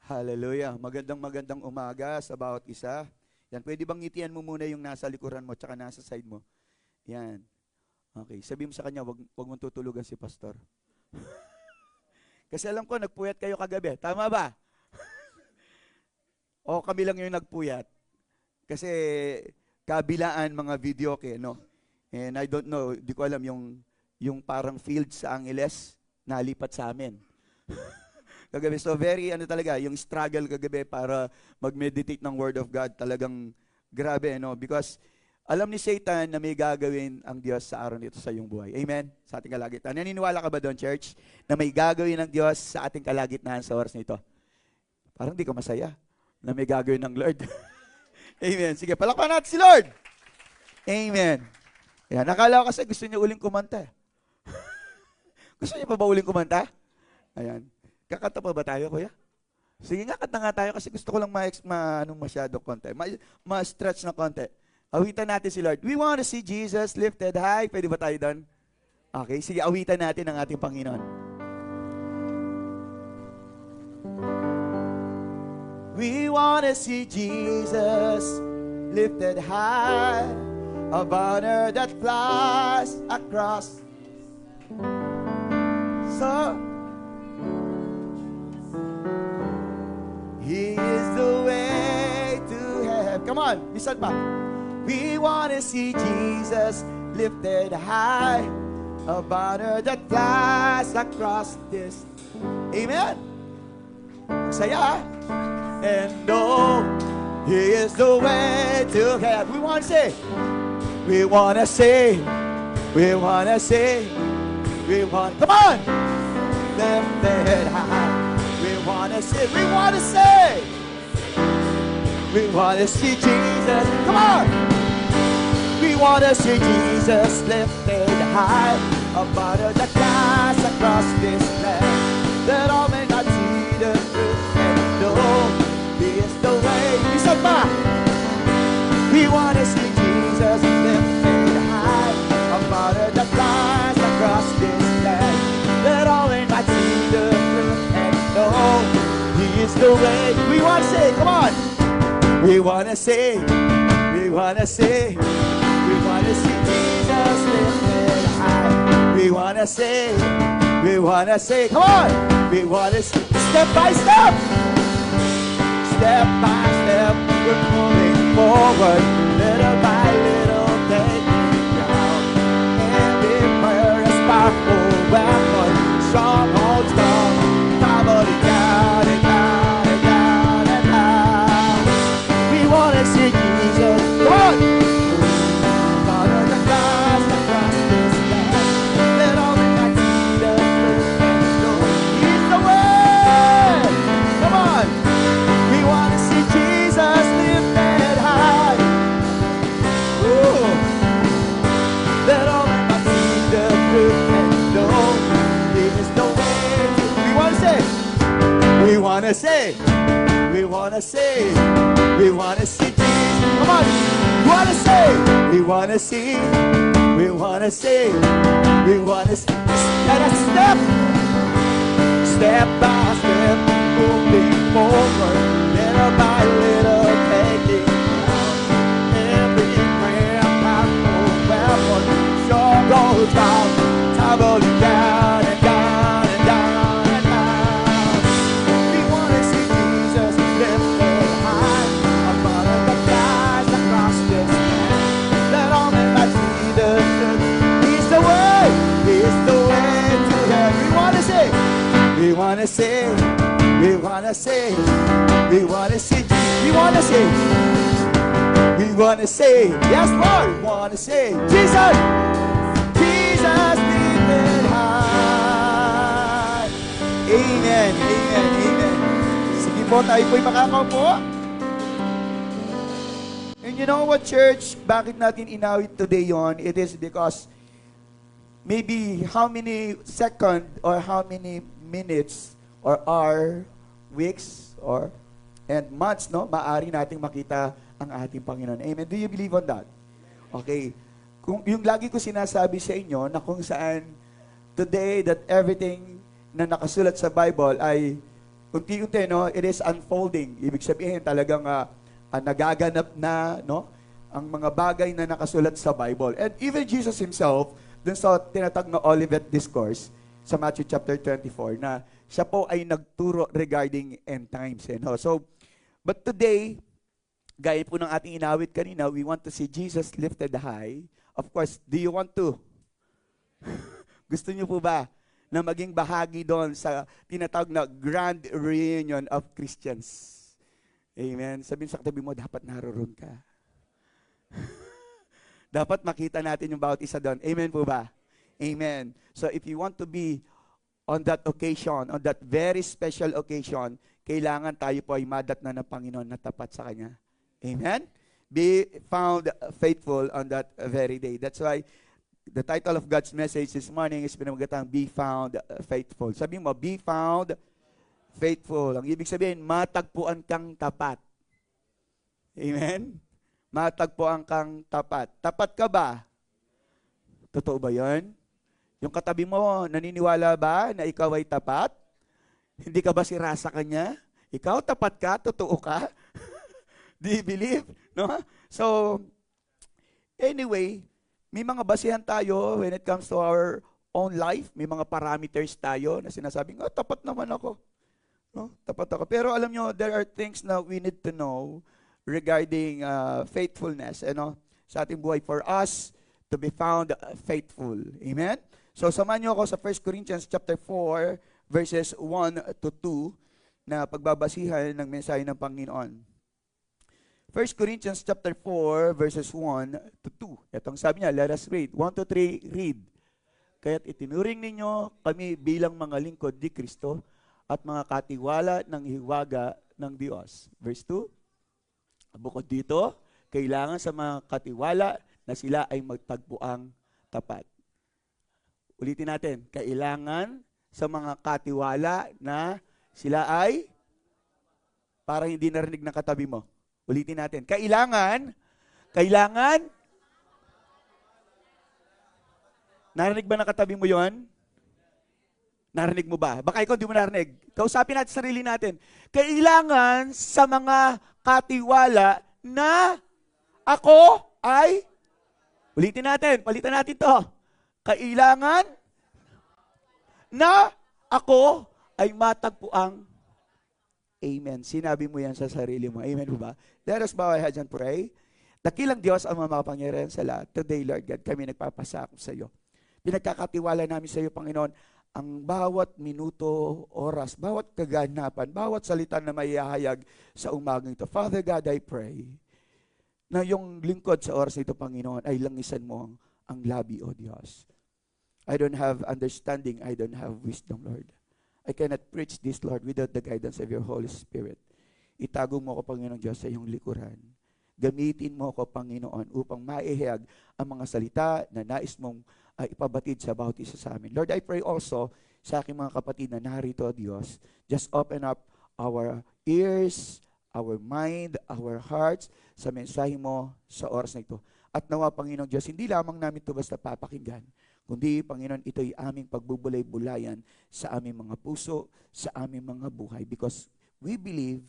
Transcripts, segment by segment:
Hallelujah. Magandang umaga sa bawat isa. Yan, pwede bang ngitian mo muna yung nasa likuran mo tsaka nasa side mo? Yan. Okay, sabi mo sa kanya, wag mong tutulugan si pastor. Kasi alam ko, nagpuyat kayo kagabi. Tama ba? O kami lang yung nagpuyat. Kasi kabilaan mga video no? And I don't know, di ko alam yung parang field sa Angeles, nalipat sa amin. Kagabi, so very talaga, yung struggle kagabi para mag-meditate ng Word of God, talagang grabe, no? Because alam ni Satan na may gagawin ang Diyos sa araw nito sa iyong buhay. Amen? Sa ating kalagitnaan. Naniniwala ka ba doon, church? Na may gagawin ng Diyos sa ating kalagitnaan sa oras nito? Parang di ka masaya na may gagawin ng Lord. Amen. Sige, palakpan natin si Lord. Amen. Yan, nakala ko kasi gusto niyo uling kumanta. Gusto niyo pa ba uling kumanta? Ayan. Kakanta pa ba tayo, kuya? Sige nga, kanta nga tayo kasi gusto ko lang masyado konti. Ma-stretch na konti. Awitan natin si Lord. We want to see Jesus lifted high. Pwede ba tayo doon? Okay, sige, awitan natin ang ating Panginoon. We want to see Jesus lifted high, a banner that flies across. So, He is the way to heaven. Come on, listen pa. We want to see Jesus lifted high, a banner that flies across this. Amen. Saya. And oh, He is the way to heaven. We want to say, we want to say, we want to say, we want. Come on, lifted high. We want to say, we want to say, we want to see Jesus. Come on. We want to see Jesus lifted high, a banner that flies across this land, that all may not see the truth and know He is the way. Listen back. We want to see Jesus lifted high, a banner that flies across this land, that all may not see the truth and know He is the way. We want to say, come on. We want to say, we want to say, we want to see Jesus lifted high. We want to say, come on. We want to see, step by step. Step by step, we're moving forward. Little by little, taking ground. Every prayer is powerful weapon. Strongholds down, tumbling down and down and down and down. We want to see Jesus. Come on. We want to say, we want to say, we want to see Jesus. Come on, we want to say, we want to see, we want to say, we want to see. Let us step, step by step, moving forward, little by little, taking down every prayer, powerful weapon, sure goes down, tumbling down and down and down and down. We want to see Jesus lifted high, a banner that flies across this land, that all men might see the truth. He's the way to heaven. We want to say, we want to say, we want to say, we want to see, we want to say, we want to say, yes Lord, we want to say, Jesus, Jesus lifted high. Amen, amen, amen. Sige po, tayo po'y makakaupo. And you know what, church, bakit natin inawit today yon? It is because maybe how many second or how many minutes or hour, weeks or and months, no, maaari nating makita ang ating Panginoon. Amen. Do you believe on that? Okay. Kung yung lagi ko sinasabi sa inyo na kung saan today that everything na nakasulat sa Bible ay unti-unti, no, it is unfolding. Ibig sabihin talagang nagaganap na, no, ang mga bagay na nakasulat sa Bible. And even Jesus himself, dun sa tinatag na Olivet Discourse, sa Matthew chapter 24, na siya po ay nagturo regarding end times. No? So, but today, gaya po ng ating inawit kanina, we want to see Jesus lifted high. Of course, do you want to? Gusto niyo po ba na maging bahagi doon sa tinatawag na Grand Reunion of Christians? Amen. Sabihin sa katabi mo, dapat naroon ka. Dapat makita natin yung bawat isa doon. Amen po ba? Amen. So if you want to be on that occasion, on that very special occasion, kailangan tayo po ay madatnan ng Panginoon na tapat sa Kanya. Amen? Be found faithful on that very day. That's why the title of God's message this morning is pinamagatang Be Found Faithful. Sabi mo, be found faithful. Ang ibig sabihin, matagpuan kang tapat. Amen? Matagpuan kang tapat. Tapat ka ba? Totoo ba yun? Yung katabi mo, naniniwala ba na ikaw ay tapat? Hindi ka ba sira sa kanya? Ikaw tapat ka? Totoo ka? Do you believe? No? So, anyway, may mga basihan tayo when it comes to our own life. May mga parameters tayo na sinasabing, tapat naman ako. No? Tapat ako. Pero alam nyo, there are things na we need to know regarding faithfulness sa ating buhay for us to be found faithful. Amen? So, samahan nyo ako sa 1 Corinthians chapter 4, verses 1 to 2 na pagbabasihan ng mensahe ng Panginoon. 1 Corinthians chapter 4, verses 1 to 2. Itong sabi niya, let us read. 1 to 3, read. Kaya't itinuring ninyo kami bilang mga lingkod ni Kristo at mga katiwala ng hiwaga ng Diyos. Verse 2. Bukod dito, kailangan sa mga katiwala na sila ay magtagpuang tapat. Ulitin natin. Kailangan sa mga katiwala na sila ay parang hindi narinig ng katabi mo. Ulitin natin. Kailangan, narinig ba ng katabi mo yon? Narinig mo ba? Baka ikaw hindi mo narinig. Kausapin natin sarili natin. Kailangan sa mga katiwala na ako ay, ulitin natin, palitan natin to. Kailangan na ako ay matagpuang amen. Sinabi mo yan sa sarili mo. Amen po ba? Let us bow our heads and pray. Dakilang Diyos ang mga makapangyarihan sa lahat. Today, Lord God, kami nagpapasakop sa iyo. Pinagkakatiwala namin sa iyo, Panginoon, ang bawat minuto, oras, bawat kaganapan, bawat salita na maihahayag sa umagang ito. Father God, I pray na yung lingkod sa oras nito, Panginoon, ay langisan mo ang labi, O Diyos. I don't have understanding. I don't have wisdom, Lord. I cannot preach this, Lord, without the guidance of your Holy Spirit. Itago mo ako, Panginoon Diyos, sa iyong likuran. Gamitin mo ako, Panginoon, upang maihayag ang mga salita na nais mong ipabatid sa bawat isa sa amin. Lord, I pray also sa aking mga kapatid na narito, Diyos, just open up our ears, our mind, our hearts sa mensahe mo sa oras na ito. At nawa, Panginoon Diyos, hindi lamang namin ito basta papakinggan, kundi, Panginoon, ito'y aming pagbubulay-bulayan sa aming mga puso, sa aming mga buhay. Because we believe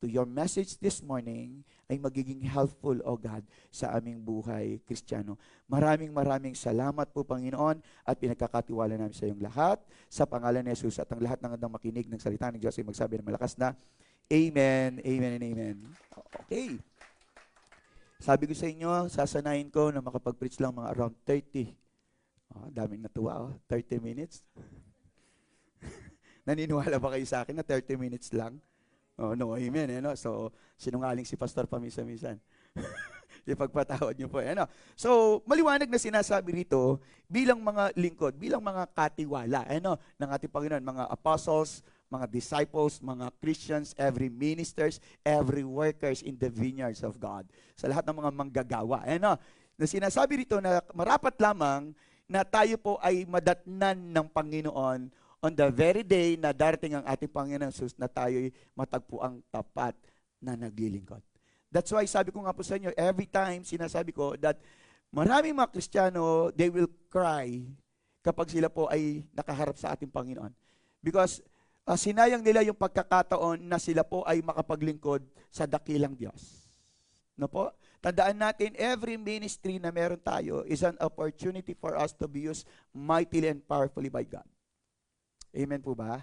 to your message this morning ay magiging helpful, O God, sa aming buhay, Kristiyano. Maraming salamat po, Panginoon, at pinagkakatiwala namin sa iyong lahat. Sa pangalan ni Jesus at ang lahat ng handang makinig ng salita ng Diyos ay magsabi ng malakas na, Amen, Amen, and Amen. Okay. Sabi ko sa inyo, sasanayin ko na makapag-preach lang mga around 30. Daming natuwa, 30 minutes. Naniniwala ba kayo sa akin na 30 minutes lang? No, amen. So, sinungaling si Pastor paminsan-minsan. Ipagpatawad niyo po. So, maliwanag na sinasabi rito, bilang mga lingkod, bilang mga katiwala ng ating Panginoon, mga apostles, mga disciples, mga Christians, every ministers, every workers in the vineyards of God. Sa lahat ng mga manggagawa. Na sinasabi rito na marapat lamang na tayo po ay madatnan ng Panginoon on the very day na darating ang ating Panginoon Jesus na tayo'y matagpuang tapat na naglilingkod. That's why sabi ko nga po sa inyo, every time sinasabi ko that maraming mga Kristiyano, they will cry kapag sila po ay nakaharap sa ating Panginoon. Because sinayang nila yung pagkakataon na sila po ay makapaglingkod sa dakilang Diyos. No po? Tandaan natin, every ministry na meron tayo is an opportunity for us to be used mightily and powerfully by God. Amen po ba?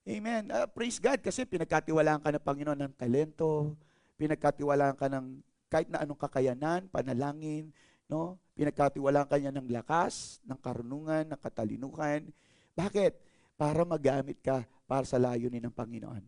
Amen. Praise God kasi pinagkatiwalaan ka ng Panginoon ng talento, pinagkatiwalaan ka ng kahit na anong kakayanan, panalangin, no? Pinagkatiwalaan ka niya ng lakas, ng karunungan, ng katalinuhan. Bakit? Para magamit ka para sa layunin ng Panginoon.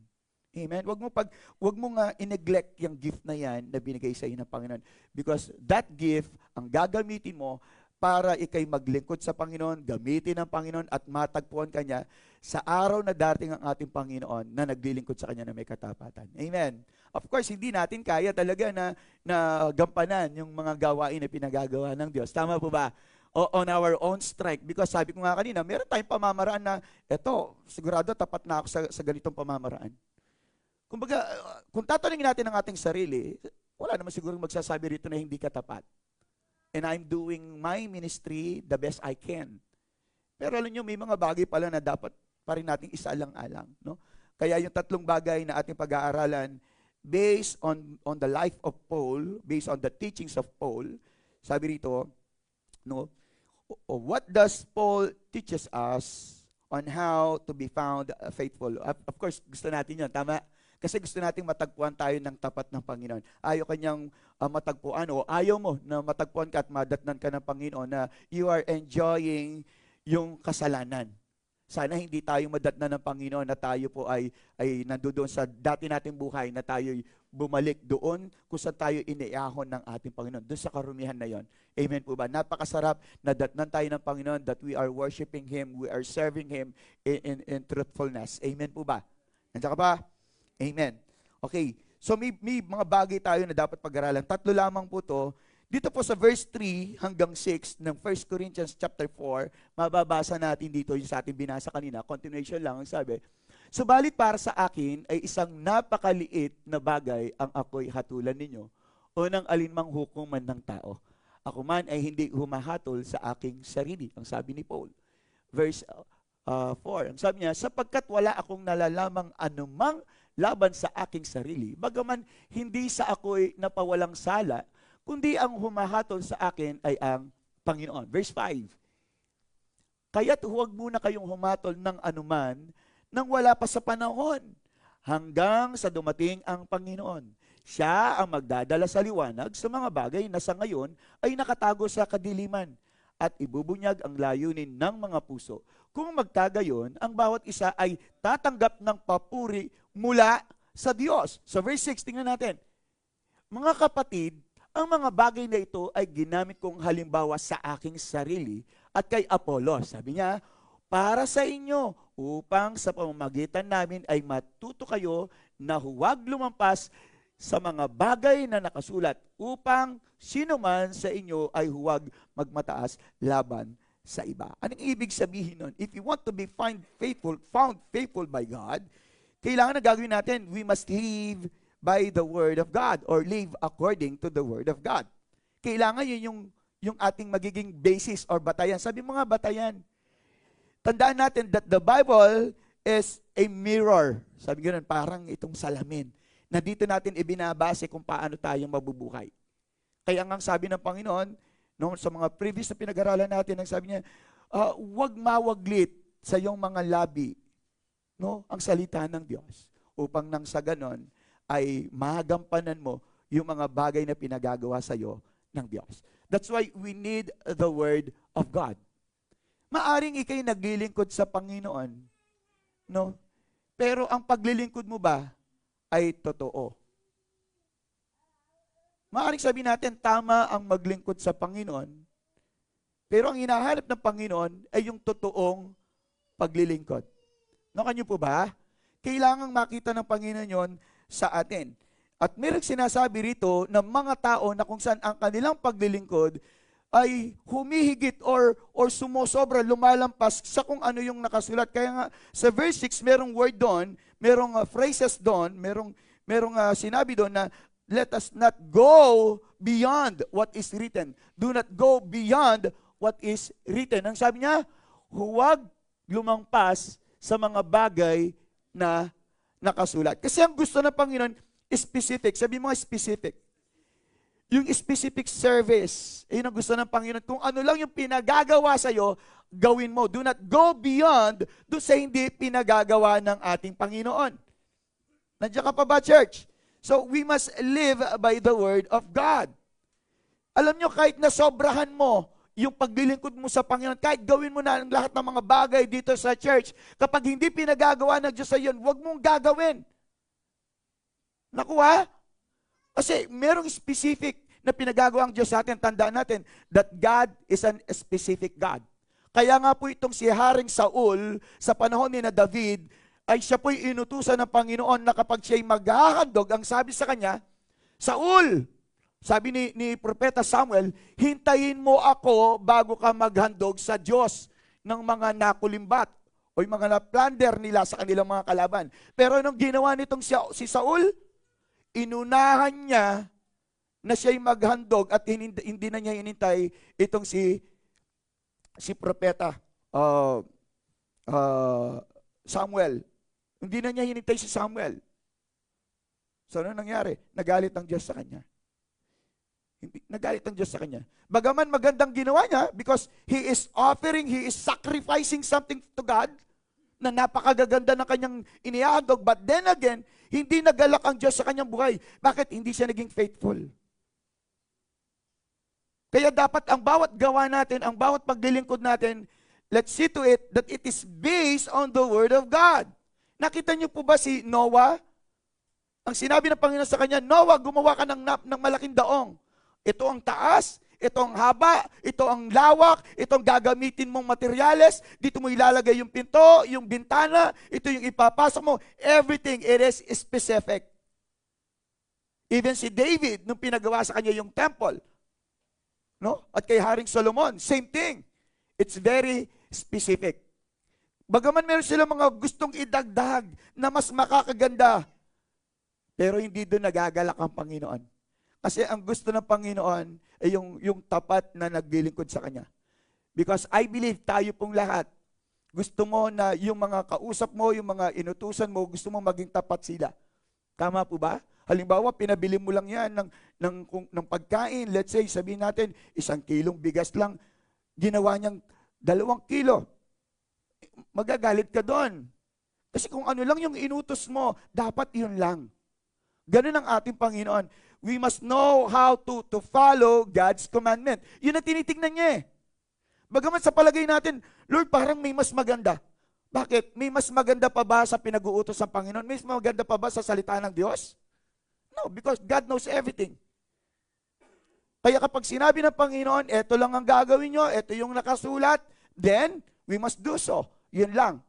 Amen. Wag mo nga i-neglect yung gift na yan na binigay sa iyo ng Panginoon, because that gift ang gagamitin mo para ikay maglingkod sa Panginoon, gamitin ng Panginoon at matagpuan kanya sa araw na dating ang ating Panginoon na naglilingkod sa kanya na may katapatan. Amen. Of course, hindi natin kaya talaga na gampanan yung mga gawain na pinagagawa ng Diyos. Tama po ba? On our own strength. Because sabi ko nga kanina, meron tayong pamamaraan na, eto, sigurado tapat na ako sa ganitong pamamaraan. Kumbaga, kung tatanungin natin ang ating sarili, wala naman siguro magsasabi rito na hindi ka tapat. And I'm doing my ministry the best I can. Pero alam nyo, may mga bagay pala na dapat pa rin nating isaalang-alang. No? Kaya yung tatlong bagay na ating pag-aaralan, based on the life of Paul, based on the teachings of Paul, sabi rito, no, what does Paul teaches us on how to be found faithful? Of course, gusto natin yun, tama? Kasi gusto nating matagpuan tayo ng tapat ng Panginoon. Ayaw kanyang matagpuan o ayaw mo na matagpuan ka at madatnan ka ng Panginoon na you are enjoying yung kasalanan. Sana hindi tayo madatnan ng Panginoon na tayo po ay nandoon sa dati nating buhay, na tayo bumalik doon kung saan tayo iniahon ng ating Panginoon. Doon sa karumihan na yon. Amen po ba? Napakasarap na datnan tayo ng Panginoon, that we are worshiping Him, we are serving Him in truthfulness. Amen po ba? Nandiyan ka ba? Amen. Okay. So may mga bagay tayo na dapat pag-aralan. Tatlo lamang po to. Dito po sa verse 3 hanggang 6 ng 1 Corinthians chapter 4, mababasa natin dito yung sa ating binasa kanina. Continuation lang ang sabi. Subalit para sa akin ay isang napakaliit na bagay ang ako'y hatulan ninyo o ng alinmang hukuman ng tao. Ako man ay hindi humahatol sa aking sarili. Ang sabi ni Paul. Verse 4. Ang sabi niya, sapagkat wala akong nalalamang anumang laban sa aking sarili, bagaman hindi sa ako'y napawalang sala, kundi ang humahatol sa akin ay ang Panginoon. Verse 5. Kaya't huwag muna kayong humatol ng anuman nang wala pa sa panahon, hanggang sa dumating ang Panginoon. Siya ang magdadala sa liwanag sa mga bagay na sa ngayon ay nakatago sa kadiliman at ibubunyag ang layunin ng mga puso. Kung magkagayon, ang bawat isa ay tatanggap ng papuri mula sa Diyos. So verse 6, tingnan natin. Mga kapatid, ang mga bagay na ito ay ginamit kong halimbawa sa aking sarili at kay Apollos. Sabi niya, para sa inyo, upang sa pamamagitan namin ay matuto kayo na huwag lumampas sa mga bagay na nakasulat, upang sino man sa inyo ay huwag magmataas laban sa iba. Anong ibig sabihin nun? If you want to be found faithful by God, kailangan na gagawin natin, we must live by the Word of God or live according to the Word of God. Kailangan yun yung ating magiging basis or batayan. Sabi mga batayan, tandaan natin that the Bible is a mirror. Sabi ganoon, parang itong salamin na dito natin ibinabase kung paano tayong mabubuhay. Kaya nga sabi ng Panginoon, no, sa mga previous na pinag-aralan natin, ang sabi niya, huwag mawaglit sa iyong mga labi, no, ang salita ng Diyos, upang nang sa ganon ay magampanan mo yung mga bagay na pinagagawa sa iyo ng Diyos. That's why we need the Word of God. Maaring ikay naglilingkod sa Panginoon, no? Pero ang paglilingkod mo ba ay totoo? Maaring sabihin natin, tama ang maglingkod sa Panginoon, pero ang hinahanap ng Panginoon ay yung totoong paglilingkod. No, kanyo po ba? Kailangang makita ng Panginoon yon sa atin. At mayroong sinasabi rito ng mga tao na kung saan ang kanilang paglilingkod ay humihigit or sumosobra, lumalampas sa kung ano yung nakasulat. Kaya nga sa verse 6, merong word doon, merong phrases doon, merong sinabi doon na let us not go beyond what is written. Do not go beyond what is written. Ang sabi niya, huwag lumampas sa mga bagay na nakasulat. Kasi ang gusto ng Panginoon, specific. Sabi mo nga specific. Yung specific service, yun ang gusto ng Panginoon. Kung ano lang yung pinagagawa sa'yo, gawin mo. Do not go beyond doon sa hindi pinagagawa ng ating Panginoon. Nandiyan ka pa ba, church? So, we must live by the Word of God. Alam nyo, kahit nasobrahan mo yung paglilingkod mo sa Panginoon, kahit gawin mo na ang lahat ng mga bagay dito sa church, kapag hindi pinagagawa ng Diyos sa iyon, huwag mong gagawin. Naku ha? Kasi merong specific na pinagagawa ang Diyos sa atin. Tandaan natin that God is an specific God. Kaya nga po itong si Haring Saul, sa panahon ni na David, ay siya po'y inutusan ng Panginoon na kapag siya'y maghahandog, ang sabi sa kanya, Saul, sabi ni Propeta Samuel, hintayin mo ako bago ka maghandog sa Diyos ng mga nakulimbat o yung mga na-plunder nila sa kanilang mga kalaban. Pero anong ginawa nitong si Saul? Inunahan niya na siya'y maghandog at hindi na niya inintay itong si Propeta Samuel. Hindi na niya hinintay si Samuel. So ano nangyari? Nagalit ang Diyos sa kanya. Nagalit ang Diyos sa kanya. Bagaman magandang ginawa niya because he is sacrificing something to God na napakagaganda ng kanyang inihandog. But then again, hindi nagalak ang Diyos sa kanyang buhay. Bakit? Hindi siya naging faithful. Kaya dapat ang bawat gawa natin, ang bawat paglilingkod natin, let's see to it that it is based on the Word of God. Nakita niyo po ba si Noah? Ang sinabi ng Panginoon sa kanya, Noah, gumawa ka ng malaking daong. Ito ang taas, ito ang haba, ito ang lawak, ito ang gagamitin mong materyales, dito mo ilalagay yung pinto, yung bintana, ito yung ipapasok mo. Everything, it is specific. Even si David, nung pinagawa sa kanya yung temple, no? At kay Haring Solomon, same thing. It's very specific. Bagaman meron silang mga gustong idagdag na mas makakaganda, pero hindi doon nagagalak ang Panginoon. Kasi ang gusto ng Panginoon ay yung tapat na naglilingkod sa Kanya. Because I believe tayo pong lahat, gusto mo na yung mga kausap mo, yung mga inutusan mo, gusto mo maging tapat sila. Tama po ba? Halimbawa, pinabili mo lang yan ng pagkain. Let's say, sabihin natin, 1 kilong bigas lang, ginawa niyang 2 kilo. Magagalit ka doon. Kasi kung ano lang yung inutos mo, dapat yun lang. Ganun ang ating Panginoon. We must know how to follow God's commandment. Yun ang tinitingnan niya eh. Bagaman sa palagay natin, Lord, parang may mas maganda. Bakit? May mas maganda pa ba sa pinag-uutos ng Panginoon? May mas maganda pa ba sa salita ng Diyos? No, because God knows everything. Kaya kapag sinabi ng Panginoon, eto lang ang gagawin nyo, eto yung nakasulat, then we must do so. Yun lang.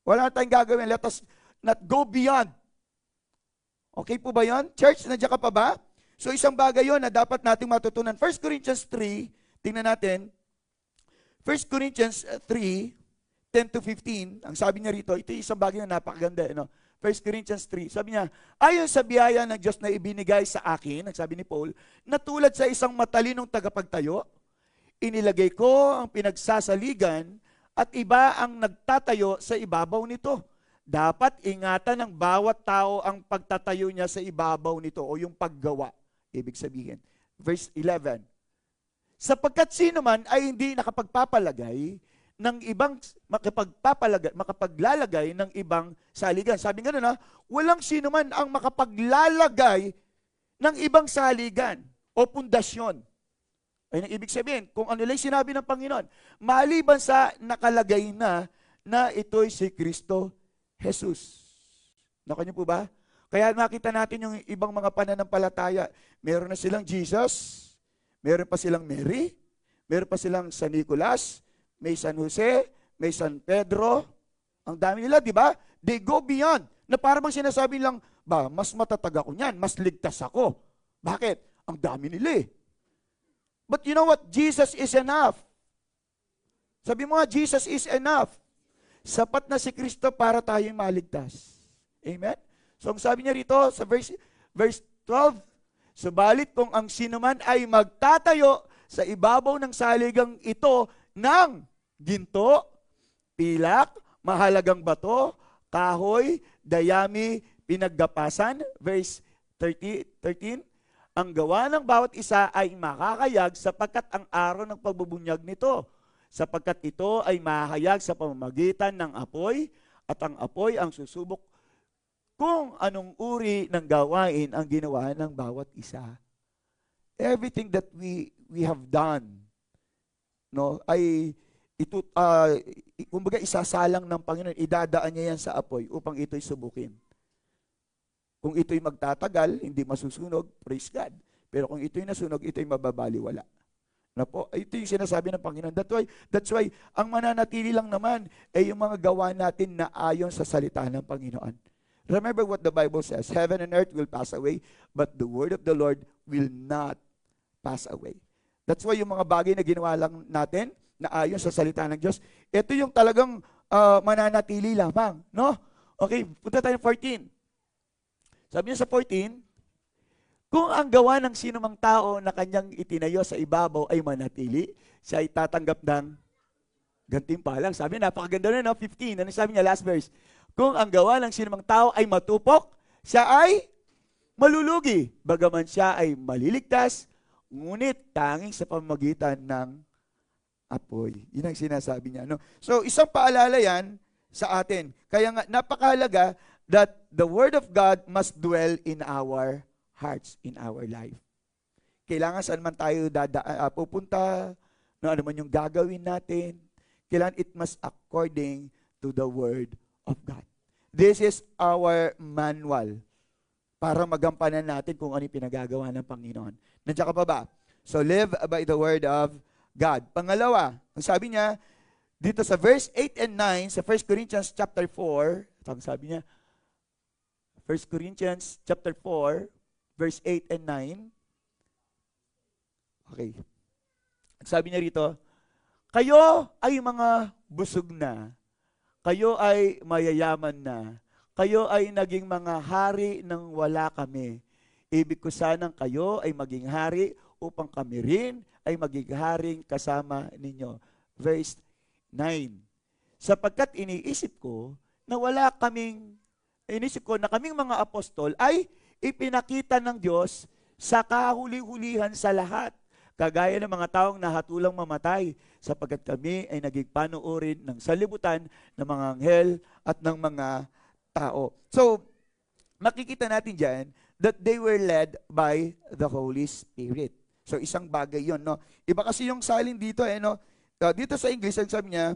Wala na tayong gagawin. Let us not go beyond. Okay po ba yun? Church, nandiyan ka pa ba? So isang bagay yun na dapat nating matutunan. 1 Corinthians 3, tingnan natin. 1 Corinthians 3, 10 to 15, ang sabi niya rito, ito yung isang bagay na napakaganda. 1 Corinthians 3, sabi niya, ayon sa biyaya ng Diyos na ibinigay sa akin, nagsabi ni Paul, na tulad sa isang matalinong tagapagtayo, inilagay ko ang pinagsasaligan at iba ang nagtatayo sa ibabaw nito. Dapat ingatan ng bawat tao ang pagtatayo niya sa ibabaw nito o yung paggawa. Ibig sabihin. Verse 11. Sapagkat sino man ay hindi nakapagpapalagay ng ibang, makapaglalagay ng ibang saligan. Sabi nga na, walang sino man ang makapaglalagay ng ibang saligan o pundasyon. Ay ang ibig sabihin, kung ano lang sinabi ng Panginoon, maliban sa nakalagay na ito'y si Kristo Jesus. Nakanyo po ba? Kaya nakita natin yung ibang mga pananampalataya. Meron na silang Jesus, meron pa silang Mary, meron pa silang San Nicolas, may San Jose, may San Pedro. Ang dami nila, di ba? They go beyond. Na parang sinasabi lang, mas matatag ako niyan, mas ligtas ako. Bakit? Ang dami nila eh. But you know what? Jesus is enough. Sabi mo nga, Jesus is enough. Sapat na si Kristo para tayong maligtas. Amen? So, ang sabi niya rito sa verse 12, subalit kung ang sinuman ay magtatayo sa ibabaw ng saligang ito ng ginto, pilak, mahalagang bato, kahoy, dayami, pinaggapasan. Verse 13, ang gawa ng bawat isa ay makakayag sapagkat ang araw ng pagbubunyag nito, sapagkat ito ay mahayag sa pamamagitan ng apoy, at ang apoy ang susubok kung anong uri ng gawain ang ginawa ng bawat isa. Everything that we have done, no, ay ito, kumbaga isasalang ng Panginoon, idadaan niya yan sa apoy upang ito'y subukin. Kung ito'y magtatagal, hindi masusunog, praise God. Pero kung ito'y nasunog, ito'y mababaliwala. Na po, ito yung sinasabi ng Panginoon. That's why, ang mananatili lang naman ay yung mga gawa natin na ayon sa salita ng Panginoon. Remember what the Bible says, heaven and earth will pass away, but the word of the Lord will not pass away. That's why yung mga bagay na ginawa lang natin, na ayon sa salita ng Diyos, ito yung talagang mananatili lamang. No? Okay, punta tayo 14. Sabi niya sa 14, kung ang gawa ng sinumang tao na kanyang itinayo sa ibabaw ay manatili, siya ay tatanggap ng gantimpalang. Sabi niya, napakaganda na, no? 15. Ano sabi niya, last verse? Kung ang gawa ng sinumang tao ay matupok, siya ay malulugi. Bagaman siya ay maliligtas, ngunit tanging sa pamamagitan ng apoy. Yun ang sinasabi niya. No? So, isang paalala yan sa atin. Kaya nga, napakahalaga that the Word of God must dwell in our hearts, in our life. Kailangan saan man tayo pupunta, no, ano man yung gagawin natin, kailangan it must according to the Word of God. This is our manual para magampanan natin kung ano yung pinagagawa ng Panginoon. Nandiyan ka pa ba? So live by the Word of God. Pangalawa, ang sabi niya, dito sa verse 8 and 9, sa 1 Corinthians chapter 4, ang sabi niya, 1 Corinthians chapter 4, verse 8 and 9. Okay. Sabi niya rito, kayo ay mga busog na, kayo ay mayayaman na, kayo ay naging mga hari nang wala kami. Ibig ko sanang kayo ay maging hari upang kami rin ay maging haring kasama ninyo. Verse 9. Sapagkat iniisip ko na kaming mga apostol ay ipinakita ng Diyos sa kahuli-hulihan sa lahat, kagaya ng mga taong nahatulang mamatay, sapagkat kami ay naging panuorin ng sanlibutan ng mga anghel at ng mga tao. So, makikita natin dyan that they were led by the Holy Spirit. So, isang bagay yon, no? Iba kasi yung salin dito, no? Dito sa English, sabi niya,